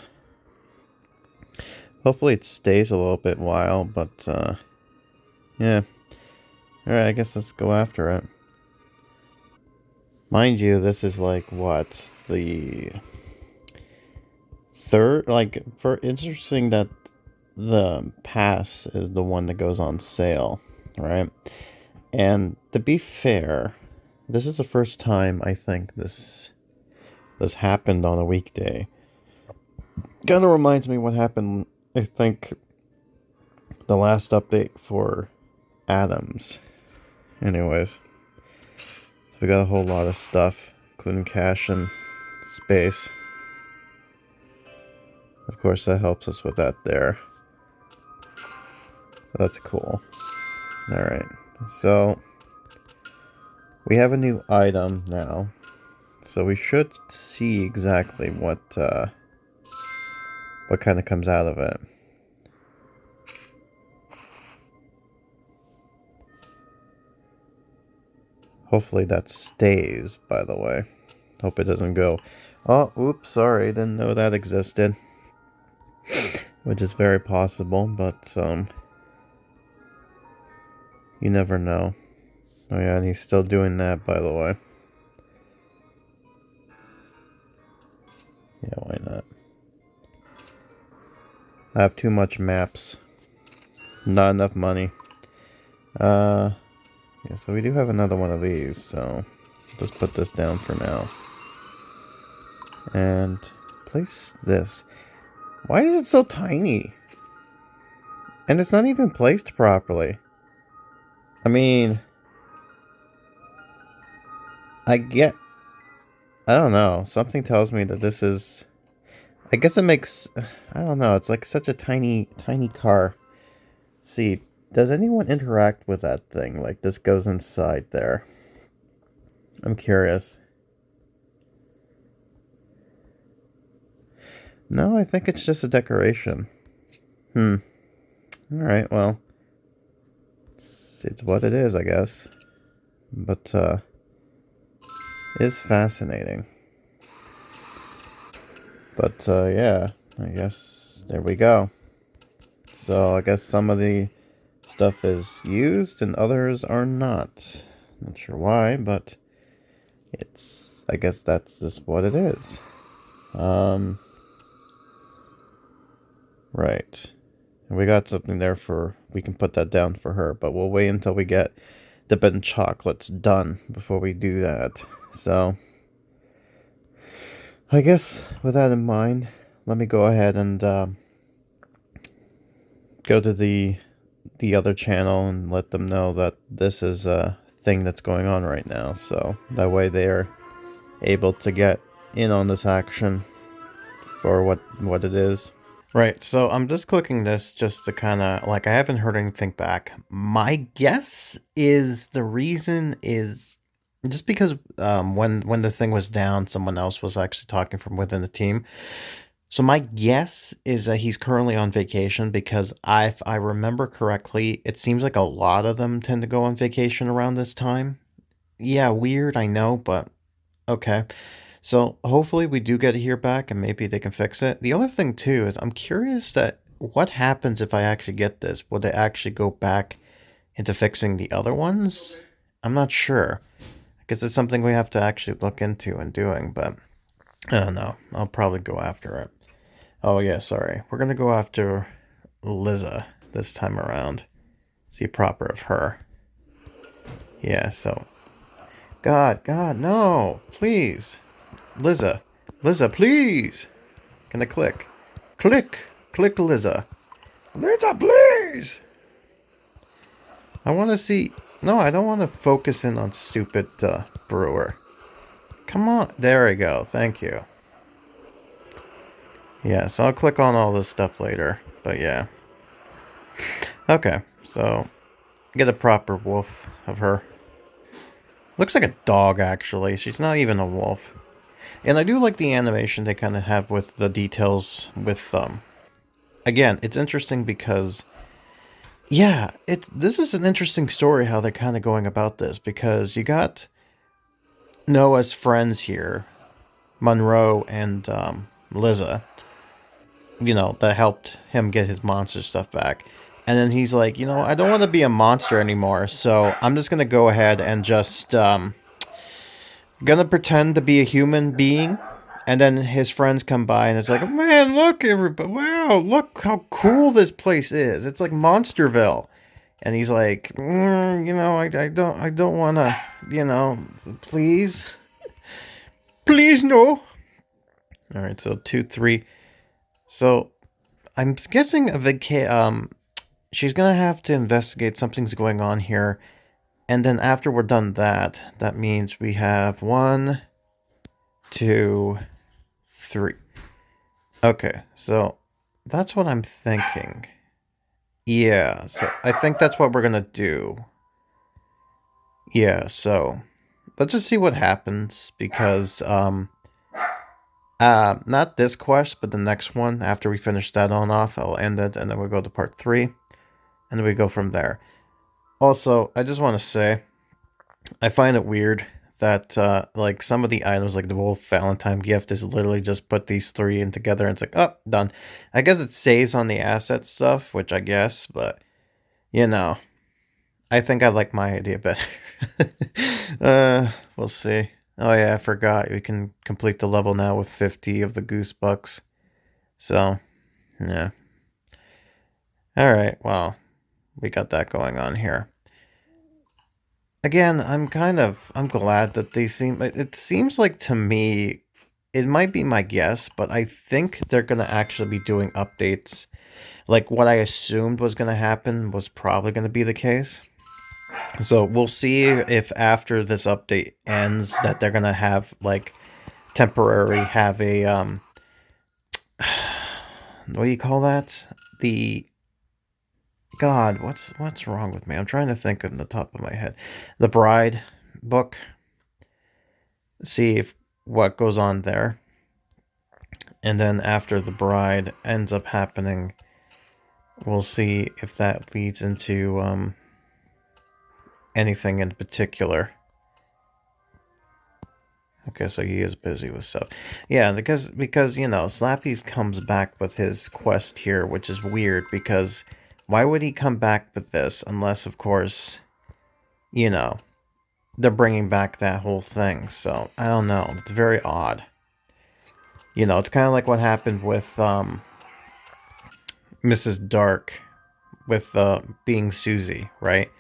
Hopefully it stays a little bit while, but, yeah. Alright, I guess let's go after it. Mind you, this is like, what, the third? Like, interesting that the pass is the one that goes on sale, right? And to be fair, this is the first time I think this happened on a weekday. Kind of reminds me what happened, I think, the last update for Adams. Anyways, so we got a whole lot of stuff, including cash and space. Of course, that helps us with that there. So that's cool. Alright, so we have a new item now. So we should see exactly what kind of comes out of it. Hopefully that stays, by the way. Hope it doesn't go, oh, oops, sorry, didn't know that existed. Which is very possible, but, you never know. Oh yeah, and he's still doing that, by the way. Yeah, why not? I have too much maps. Not enough money. Yeah, so we do have another one of these, so just put this down for now. And place this. Why is it so tiny? And it's not even placed properly. I mean, I don't know. Something tells me that this is... I guess it makes... I don't know. It's like such a tiny car seat. Does anyone interact with that thing? Like, this goes inside there. I'm curious. No, I think it's just a decoration. Alright, well. It's what it is, I guess. But, it's fascinating. But, yeah. I guess there we go. So, I guess some of the stuff is used and others are not. Not sure why, but it's... I guess that's just what it is. Right. And we got something there for... We can put that down for her, but we'll wait until we get the Ben chocolates done before we do that. So, I guess with that in mind, let me go ahead and go to the other channel and let them know that this is a thing that's going on right now. So that way they're able to get in on this action for what it is. Right, so I'm just clicking this just to kind of, like, I haven't heard anything back. My guess is the reason is just because when the thing was down, someone else was actually talking from within the team. So my guess is that he's currently on vacation because if I remember correctly, it seems like a lot of them tend to go on vacation around this time. Yeah, weird, I know, but okay. So hopefully we do get to hear back and maybe they can fix it. The other thing too is I'm curious that what happens if I actually get this? Will they actually go back into fixing the other ones? I'm not sure. Because it's something we have to actually look into and doing, but I don't know. I'll probably go after it. Oh yeah, sorry. We're going to go after Lissa this time around. See proper of her. Yeah, so... God, no! Please! Lissa, please! Can I click? Click Lissa. Lissa, please! I want to see... No, I don't want to focus in on stupid Brewer. Come on. There we go. Thank you. Yeah, so I'll click on all this stuff later. But yeah. Okay, so get a proper wolf of her. Looks like a dog, actually. She's not even a wolf. And I do like the animation they kind of have with the details with again, it's interesting because yeah, this is an interesting story how they're kind of going about this because you got Noah's friends here, Monroe and Lissa, you know, that helped him get his monster stuff back. And then he's like, you know, I don't want to be a monster anymore, so I'm just going to go ahead and just gonna pretend to be a human being. And then his friends come by and it's like, man, look, everybody, wow, look how cool this place is. It's like Monsterville. And he's like, you know, I don't want to, you know, please no. All right, so 2, 3. So I'm guessing she's gonna have to investigate something's going on here, and then after we're done that means we have 1, 2, 3. Okay, so that's what I'm thinking. Yeah, so I think that's what we're gonna do. Yeah, so let's just see what happens because not this quest, but the next one. After we finish that on off, I'll end it, and then we'll go to part 3, and then we go from there. Also, I just want to say, I find it weird that like some of the items, like the Wolf Valentine gift, is literally just put these three in together and it's like, oh, done. I guess it saves on the asset stuff, which I guess, but you know, I think I like my idea better. We'll see. Oh yeah, I forgot. We can complete the level now with 50 of the Goosebucks. So, yeah. Alright, well, we got that going on here. Again, I'm glad that they it seems like to me, it might be my guess, but I think they're gonna actually be doing updates. Like what I assumed was gonna happen was probably gonna be the case. So we'll see if after this update ends that they're gonna have like temporary have a what do you call that? The God, what's wrong with me? I'm trying to think of the top of my head. The Bride book. See if what goes on there. And then after the Bride ends up happening, we'll see if that leads into anything in particular. Okay, so he is busy with stuff. Yeah, because you know, Slappy comes back with his quest here, which is weird because why would he come back with this unless, of course, you know, they're bringing back that whole thing. So, I don't know. It's very odd. You know, it's kind of like what happened with Mrs. Dark with being Susie, right?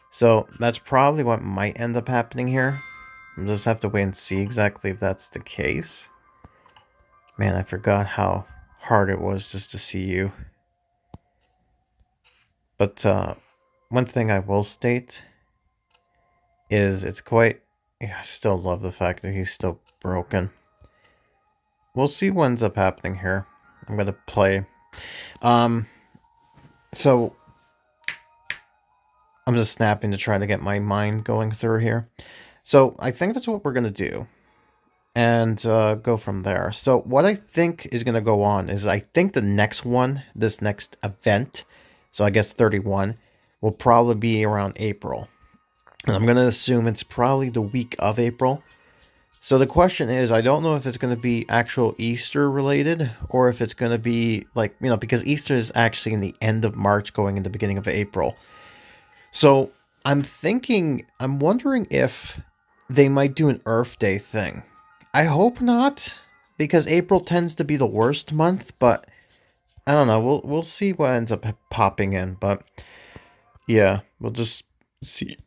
So, that's probably what might end up happening here. We'll just have to wait and see exactly if that's the case. Man, I forgot how hard it was just to see you. But one thing I will state is it's quite... Yeah, I still love the fact that he's still broken. We'll see what ends up happening here. I'm going to play. So, I'm just snapping to try to get my mind going through here. So, I think that's what we're going to do. And go from there. So, what I think is going to go on is I think the next one, this next event, so I guess 31, will probably be around April. And I'm going to assume it's probably the week of April. So the question is, I don't know if it's going to be actual Easter related or if it's going to be like, you know, because Easter is actually in the end of March going in the beginning of April. So I'm wondering if they might do an Earth Day thing. I hope not, because April tends to be the worst month, but I don't know. We'll see what ends up popping in, but yeah, we'll just see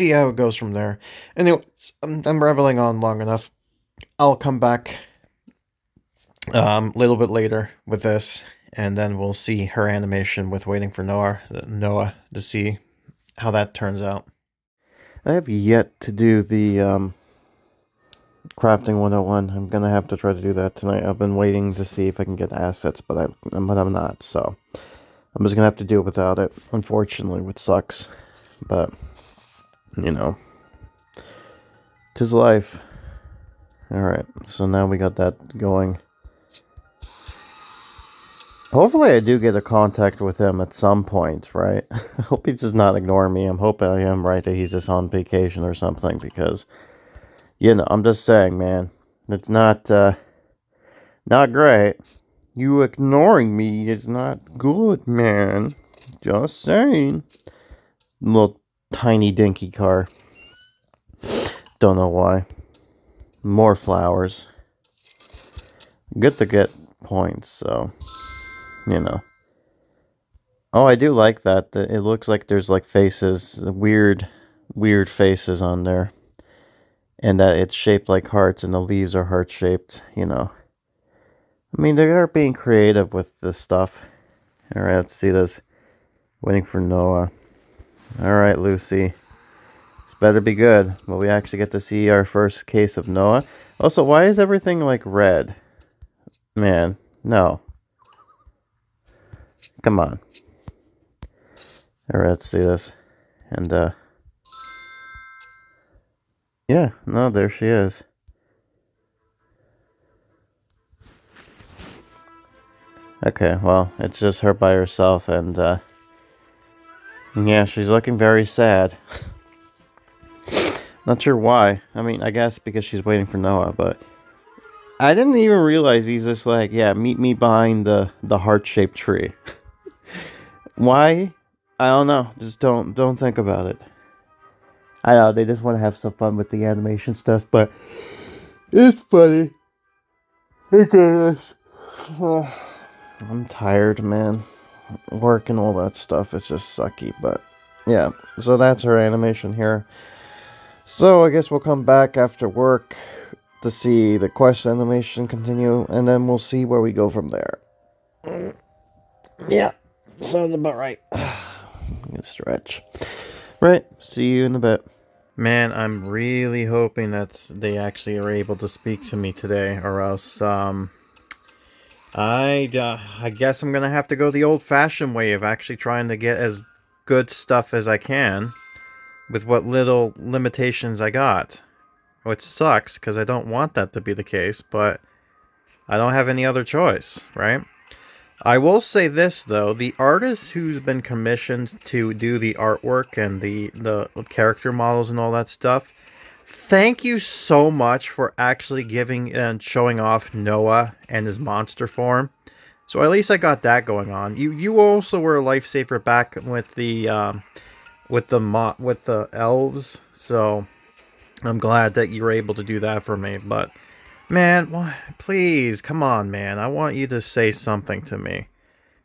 how it goes from there. Anyway, I'm rambling on long enough. I'll come back a little bit later with this, and then we'll see her animation with Waiting for Noah to see how that turns out. I have yet to do the Crafting 101. I'm gonna have to try to do that tonight. I've been waiting to see if I can get assets, but I'm not, so I'm just gonna have to do it without it, unfortunately, which sucks. But you know, 'tis life. Alright, so now we got that going. Hopefully I do get a contact with him at some point, right? I hope he's just not ignoring me. I'm hoping I am right that he's just on vacation or something, because, you know, I'm just saying, man, it's not great. You ignoring me is not good, man. Just saying. Little tiny dinky car. Don't know why. More flowers. Good to get points, so, you know. Oh, I do like that. It looks like there's like faces, weird faces on there. And that it's shaped like hearts and the leaves are heart-shaped, you know. I mean, they are being creative with this stuff. Alright, let's see this. Waiting for Noah. Alright, Lucy. This better be good. Will we actually get to see our first case of Noah? Also, why is everything like red? Man, no. Come on. Alright, let's see this. And, yeah, no, there she is. Okay, well, it's just her by herself, and, yeah, she's looking very sad. Not sure why. I mean, I guess because she's waiting for Noah, but I didn't even realize he's just like, yeah, meet me behind the heart-shaped tree. Why? I don't know. Just don't think about it. I know they just want to have some fun with the animation stuff, but it's funny. Because I'm tired, man. Work and all that stuff is just sucky, but yeah. So that's our animation here. So I guess we'll come back after work to see the quest animation continue, and then we'll see where we go from there. Yeah, sounds about right. I'm gonna stretch. Right, see you in a bit. Man, I'm really hoping that they actually are able to speak to me today, or else, I guess I'm gonna have to go the old-fashioned way of actually trying to get as good stuff as I can with what little limitations I got. Which sucks, because I don't want that to be the case, but I don't have any other choice, right? I will say this, though. The artist who's been commissioned to do the artwork and the character models and all that stuff, thank you so much for actually giving and showing off Noah and his monster form. So at least I got that going on. You also were a lifesaver back with the elves, so I'm glad that you were able to do that for me, but man, please, come on, man. I want you to say something to me.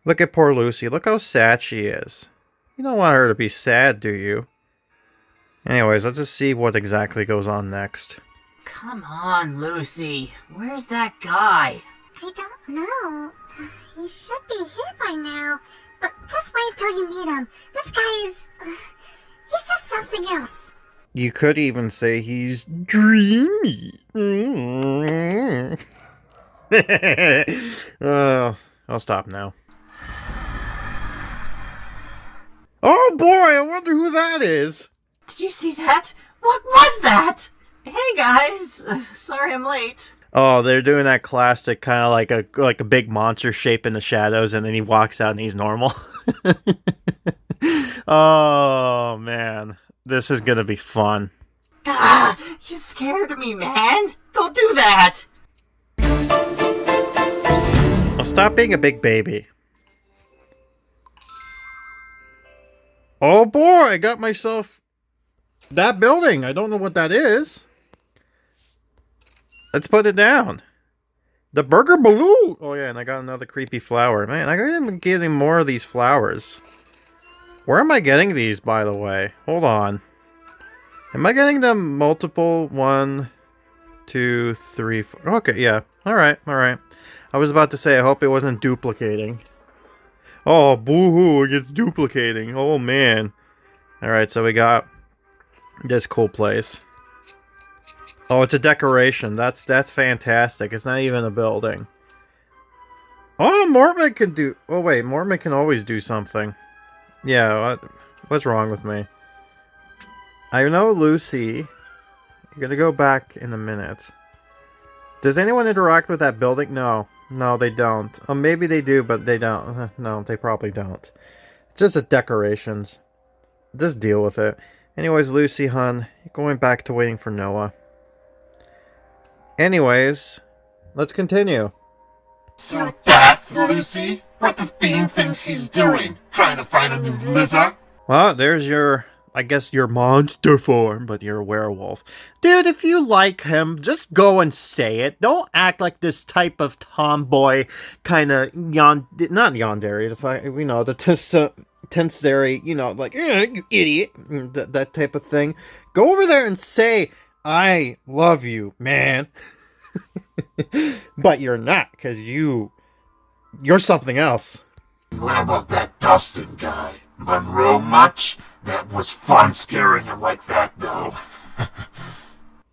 Look at poor Lucy. Look how sad she is. You don't want her to be sad, do you? Anyways, let's just see what exactly goes on next. Come on, Lucy. Where's that guy? I don't know. He should be here by now. But just wait until you meet him. This guy is... he's just something else. You could even say he's dreamy. I'll stop now. Oh boy, I wonder who that is. Did you see that? What was that? Hey guys, sorry I'm late. Oh, they're doing that classic kind of like a big monster shape in the shadows, and then he walks out and he's normal. Oh man, this is gonna be fun. Ah, you scared me, man. Don't do that. Oh, stop being a big baby. Oh boy, I got myself that building. I don't know what that is. Let's put it down. The Burger Baloo. Oh yeah, and I got another creepy flower. Man, I'm getting more of these flowers. Where am I getting these, by the way? Hold on. Am I getting them multiple? 1, 2, 3, 4. Okay, yeah. Alright. I was about to say, I hope it wasn't duplicating. Oh, boo-hoo, it's duplicating. Oh, man. Alright, so we got this cool place. Oh, it's a decoration. That's fantastic. It's not even a building. Oh, Mormon can do... Oh, wait, Mormon can always do something. Yeah, what's wrong with me? I know Lucy. I'm gonna go back in a minute. Does anyone interact with that building? No. No, they don't. Oh, maybe they do, but they don't. No, they probably don't. It's just the decorations. Just deal with it. Anyways, Lucy, hun, you're going back to waiting for Noah. Anyways, let's continue. So that's Lucy? What does Bean think she's doing? Trying to find a new Lissa? Well, there's your... I guess your monster form, but you're a werewolf. Dude, if you like him, just go and say it. Don't act like this type of tomboy kind of not yandere, you know, the tensary, you know, like, you idiot, that type of thing. Go over there and say, I love you, man. But you're not, because you're something else. What about that Dustin guy? Monroe much? That was fun scaring him like that, though.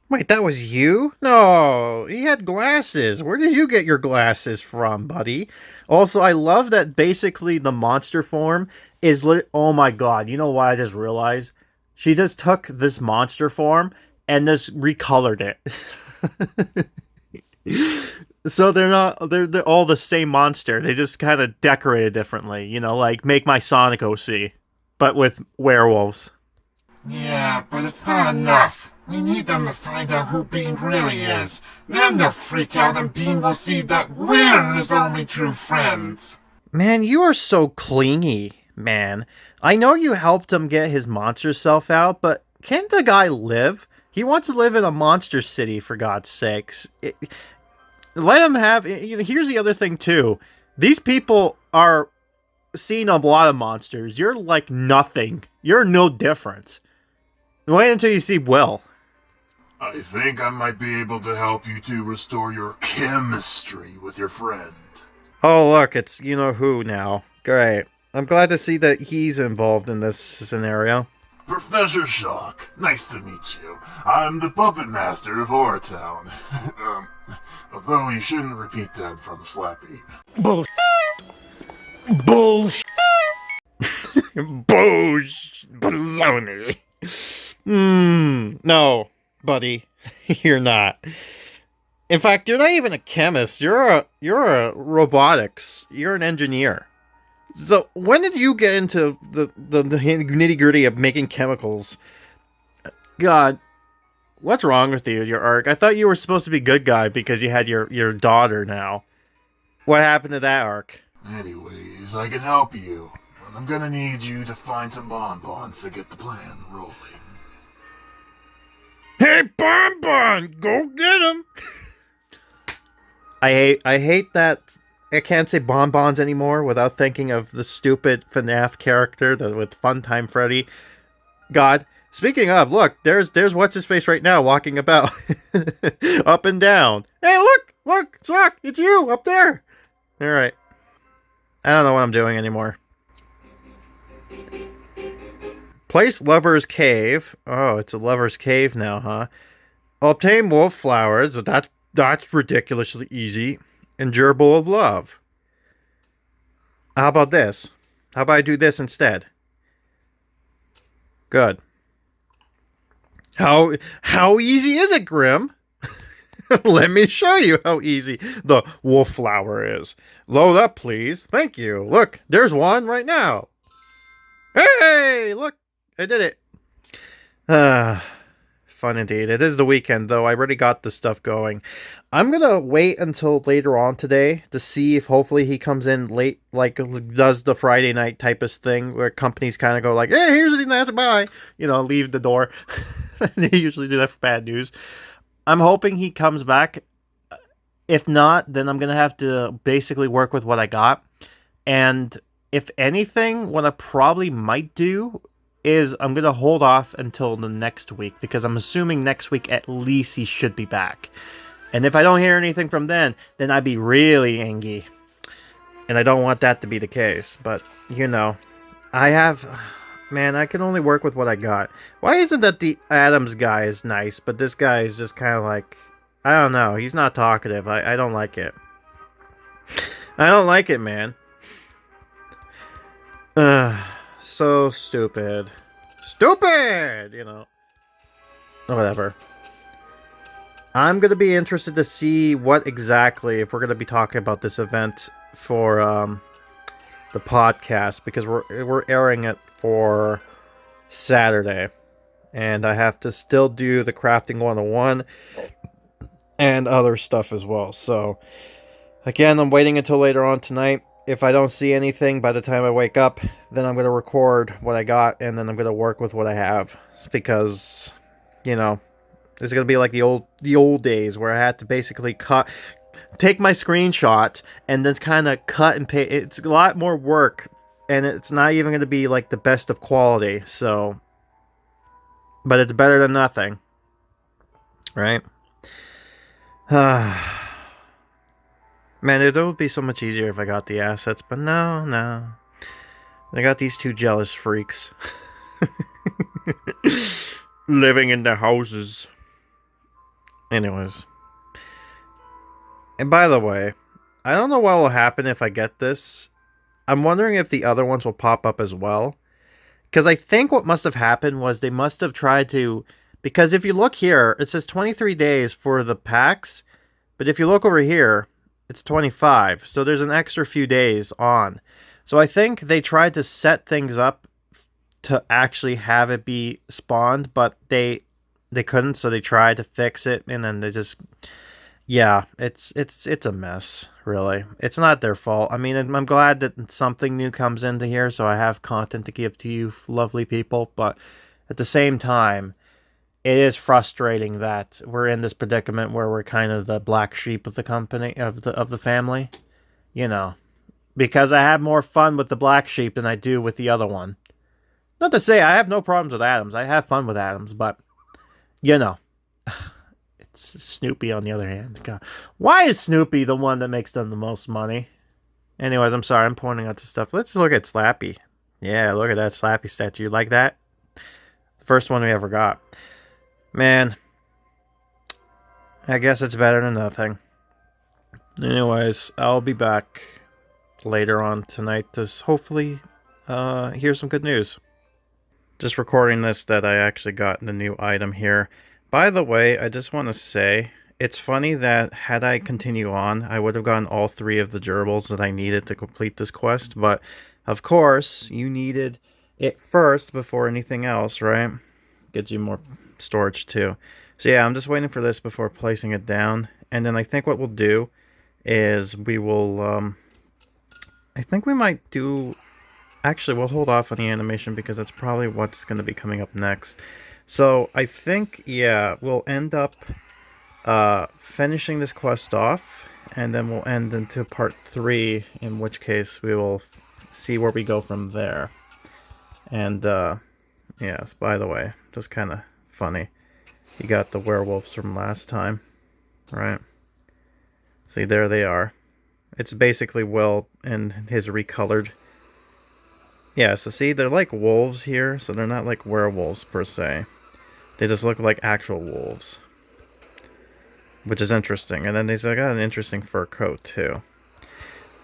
Wait, that was you? No, he had glasses. Where did you get your glasses from, buddy? Also, I love that basically the monster form is oh my god, you know what I just realized? She just took this monster form and just recolored it. So they're all the same monster. They just kind of decorated differently, you know, like make my Sonic OC, but with werewolves. Yeah, but it's not enough. We need them to find out who Bean really is. Then they'll freak out and Bean will see that we're his only true friends. Man, you are so clingy, man. I know you helped him get his monster self out, but can't the guy live? He wants to live in a monster city, for God's sakes. Let him have... Here's the other thing, too. These people are seeing a lot of monsters. You're like nothing. You're no difference. Wait until you see Will. I think I might be able to help you to restore your chemistry with your friend. Oh, look, it's you-know-who now. Great. I'm glad to see that he's involved in this scenario. Professor Shock, nice to meet you. I'm the puppet master of HorrorTown. Although you shouldn't repeat that from Slappy. Bull. Bullshit. Baloney. No, buddy. You're not. In fact, you're not even a chemist. You're a robotics. You're an engineer. So when did you get into the nitty-gritty of making chemicals? God, what's wrong with you, your arc? I thought you were supposed to be good guy because you had your daughter now. What happened to that arc? Anyways, I can help you. But I'm gonna need you to find some bonbons to get the plan rolling. Hey, Bonbon, go get him. I hate that I can't say bonbons anymore without thinking of the stupid FNAF character with Funtime Freddy. God, speaking of, look, there's what's his face right now walking about, up and down. Hey, look, Sock, it's you up there. All right, I don't know what I'm doing anymore. Place Lover's Cave. Oh, it's a Lover's Cave now, huh? Obtain wolf flowers, but that's ridiculously easy. And Gerbil of Love. How about this? How about I do this instead? Good. How easy is it, Grim? Let me show you how easy the wolf flower is. Load up, please. Thank you. Look, there's one right now. Hey, look, I did it. Fun indeed. It is the weekend, though. I already got the stuff going. I'm going to wait until later on today to see if hopefully he comes in late, like does the Friday night type of thing where companies kind of go like, hey, here's what you have to buy. Leave the door. They usually do that for bad news. I'm hoping he comes back. If not, then I'm going to have to basically work with what I got. And if anything, what I probably might do is I'm going to hold off until the next week, because I'm assuming next week at least he should be back. And if I don't hear anything from then I'd be really angry. And I don't want that to be the case. But, I can only work with what I got. Why isn't that the Adams guy is nice, but this guy is just kind of like, I don't know, he's not talkative. I don't like it. I don't like it, man. So stupid. Stupid! Whatever. I'm going to be interested to see what exactly, if we're going to be talking about this event for the podcast, because we're airing it for Saturday. And I have to still do the Crafting 101 and other stuff as well. So, again, I'm waiting until later on tonight. If I don't see anything by the time I wake up, then I'm going to record what I got, and then I'm going to work with what I have. Because, it's going to be like the old days where I had to basically take my screenshot and then kind of cut and paste. It's a lot more work, and it's not even going to be like the best of quality. So, but it's better than nothing, right? Man, it would be so much easier if I got the assets, but no. I got these two jealous freaks. Living in their houses. Anyways. And by the way, I don't know what will happen if I get this. I'm wondering if the other ones will pop up as well. Because I think what must have happened was they must have tried to... Because if you look here, it says 23 days for the packs. But if you look over here, it's 25. So there's an extra few days on. So I think they tried to set things up to actually have it be spawned. But they they couldn't, so they tried to fix it, and then they just, yeah, it's a mess, really. It's not their fault. I mean, I'm glad that something new comes into here, so I have content to give to you lovely people, but at the same time, it is frustrating that we're in this predicament where we're kind of the black sheep of the company, of the family, you know, because I have more fun with the black sheep than I do with the other one. Not to say I have no problems with Adams. I have fun with Adams, but, you know, it's Snoopy on the other hand. God. Why is Snoopy the one that makes them the most money? Anyways, I'm sorry, I'm pointing out the stuff. Let's look at Slappy. Yeah, look at that Slappy statue. You like that? The first one we ever got. Man, I guess it's better than nothing. Anyways, I'll be back later on tonight to hopefully hear some good news. Just recording this that I actually got the new item here. By the way, I just want to say, it's funny that had I continue on, I would have gotten all 3 of the gerbils that I needed to complete this quest, but of course, you needed it first before anything else, right? Gives you more storage too. So yeah, I'm just waiting for this before placing it down, and then I think what we'll do is we will I think we might do, actually we'll hold off on the animation because that's probably what's going to be coming up next. So I think, yeah, we'll end up finishing this quest off, and then we'll end into part 3, in which case we will see where we go from there. And yes, by the way, just kind of funny. You got the werewolves from last time, right? See, there they are. It's basically Will and his recolored. Yeah, so see, they're like wolves here, so they're not like werewolves per se. They just look like actual wolves. Which is interesting. And then they got an interesting fur coat, too.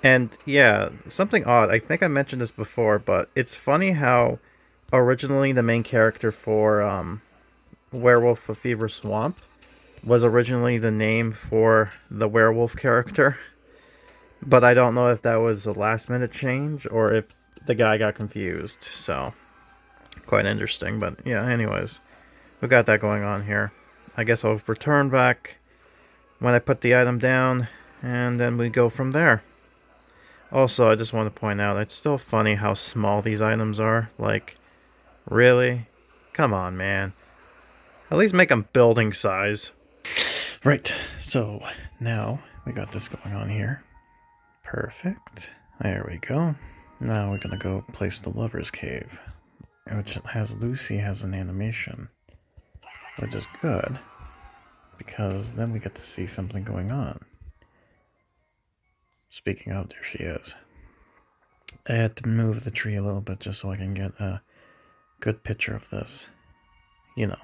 And, yeah, something odd. I think I mentioned this before, but it's funny how originally the main character for Werewolf of Fever Swamp was originally the name for the werewolf character. But I don't know if that was a last-minute change or if the guy got confused. So, quite interesting. But, yeah, anyways, we got that going on here. I guess I'll return back when I put the item down, and then we go from there. Also, I just want to point out, it's still funny how small these items are. Like, really? Come on, man. At least make them building size. Right, so now we got this going on here. Perfect. There we go. Now we're going to go place the Lover's Cave, which has Lucy has an animation, which is good, because then we get to see something going on. Speaking of, there she is. I had to move the tree a little bit just so I can get a good picture of this. You know.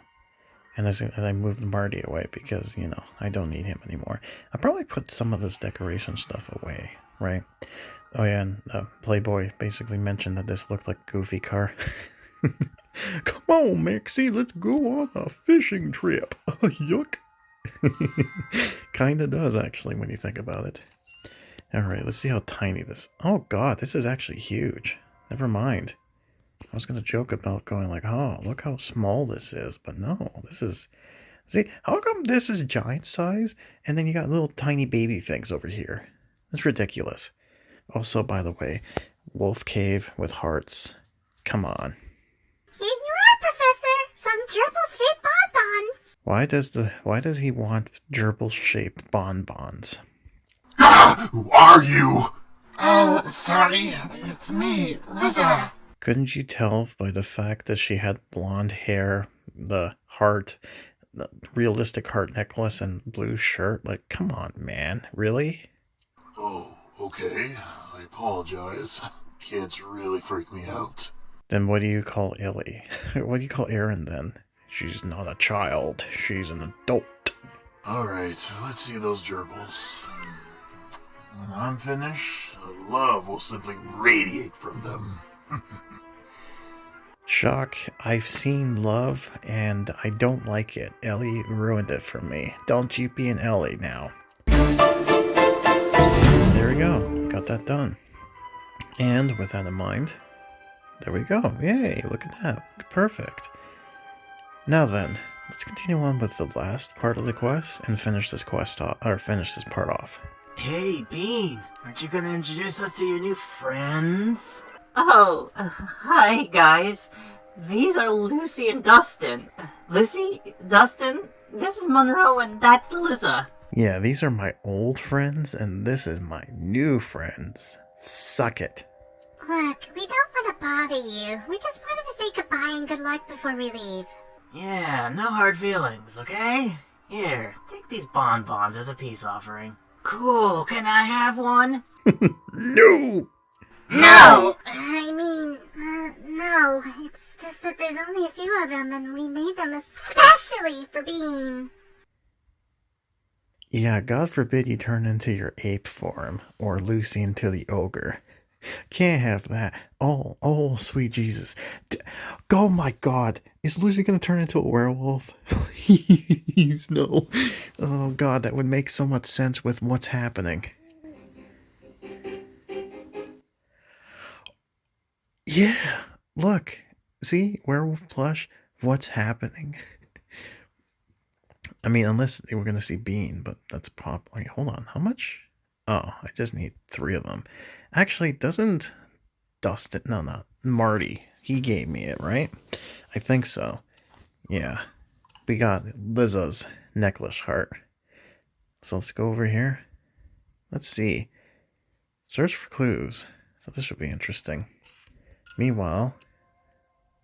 And I moved Marty away because, you know, I don't need him anymore. I'll probably put some of this decoration stuff away, right? Oh yeah, and Playboy basically mentioned that this looked like a Goofy car. Come on, Maxie, let's go on a fishing trip. Yuck. Kinda does, actually, when you think about it. Alright, let's see how tiny this... Oh god, this is actually huge. Never mind. I was going to joke about going like, oh, look how small this is. But no, this is... See, how come this is giant size? And then you got little tiny baby things over here. That's ridiculous. Also, by the way, wolf cave with hearts. Come on. Here you are, Professor. Some gerbil-shaped bonbons. Why does he want gerbil-shaped bonbons? Ah! Who are you? Oh, sorry. It's me, Lissa. Couldn't you tell by the fact that she had blonde hair, the heart, the realistic heart necklace, and blue shirt? Like, come on, man. Really? Oh, okay. I apologize. Kids really freak me out. Then what do you call Illy? What do you call Erin then? She's not a child. She's an adult. Alright, let's see those gerbils. When I'm finished, love will simply radiate from them. Shock, I've seen Love, and I don't like it. Ellie ruined it for me. Don't you be an Ellie now. There we go. Got that done. And with that in mind, there we go. Yay, look at that. Perfect. Now then, let's continue on with the last part of the quest and finish this quest off, or finish this part off. Hey, Bean, aren't you gonna introduce us to your new friends? Oh, hi, guys. These are Lucy and Dustin. Lucy? Dustin? This is Monroe, and that's Lissa. Yeah, these are my old friends, and this is my new friends. Suck it. Look, we don't want to bother you. We just wanted to say goodbye and good luck before we leave. Yeah, no hard feelings, okay? Here, take these bonbons as a peace offering. Cool, can I have one? No! No! No. It's just that there's only a few of them, and we made them especially for Bean. Yeah, God forbid you turn into your ape form, or Lucy into the ogre. Can't have that. Oh, sweet Jesus. Oh my God. Is Lucy gonna turn into a werewolf? Please, no. Oh God, that would make so much sense with what's happening. Yeah, look. See? Werewolf plush. What's happening? I mean, unless they were gonna see Bean, but that's probably... Hold on, how much? Oh, I just need 3 of them. Actually, doesn't Dustin... No, not Marty. He gave me it, right? I think so. Yeah. We got Lizza's necklace heart. So let's go over here. Let's see. Search for clues. So this should be interesting. Meanwhile,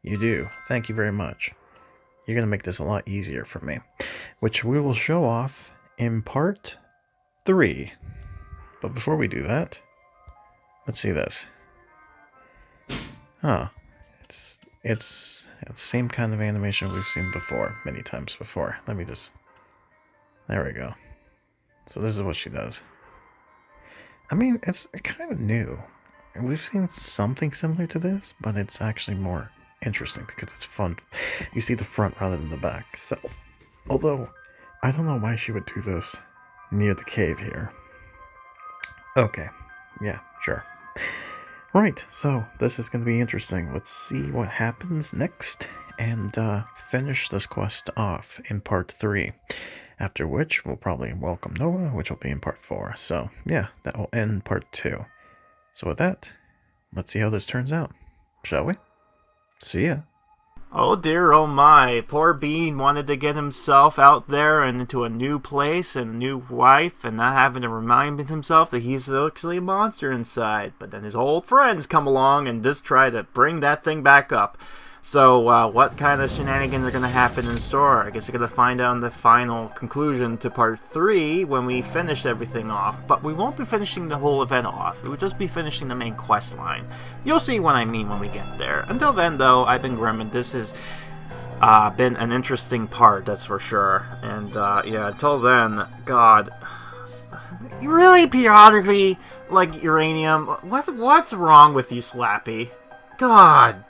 you do. Thank you very much. You're going to make this a lot easier for me. Which we will show off in part 3. But before we do that, let's see this. Oh, it's the same kind of animation we've seen before, many times before. Let me just... There we go. So this is what she does. I mean, it's kind of new. We've seen something similar to this, but it's actually more interesting because it's fun. You see the front rather than the back. So, although, I don't know why she would do this near the cave here. Okay, yeah, sure. Right, so this is going to be interesting. Let's see what happens next and finish this quest off in part 3. After which, we'll probably welcome Noah, which will be in part 4. So, yeah, that will end part 2. So with that, let's see how this turns out. Shall we? See ya. Oh dear, oh my. Poor Bean wanted to get himself out there and into a new place and a new wife and not having to remind himself that he's actually a monster inside. But then his old friends come along and just try to bring that thing back up. So, what kind of shenanigans are going to happen in store? I guess you're going to find out in the final conclusion to part 3 when we finish everything off. But we won't be finishing the whole event off. We'll just be finishing the main quest line. You'll see what I mean when we get there. Until then, though, I've been Grim, and this has been an interesting part, that's for sure. And, yeah, until then, God... Really, periodically, like uranium? What's wrong with you, Slappy? God...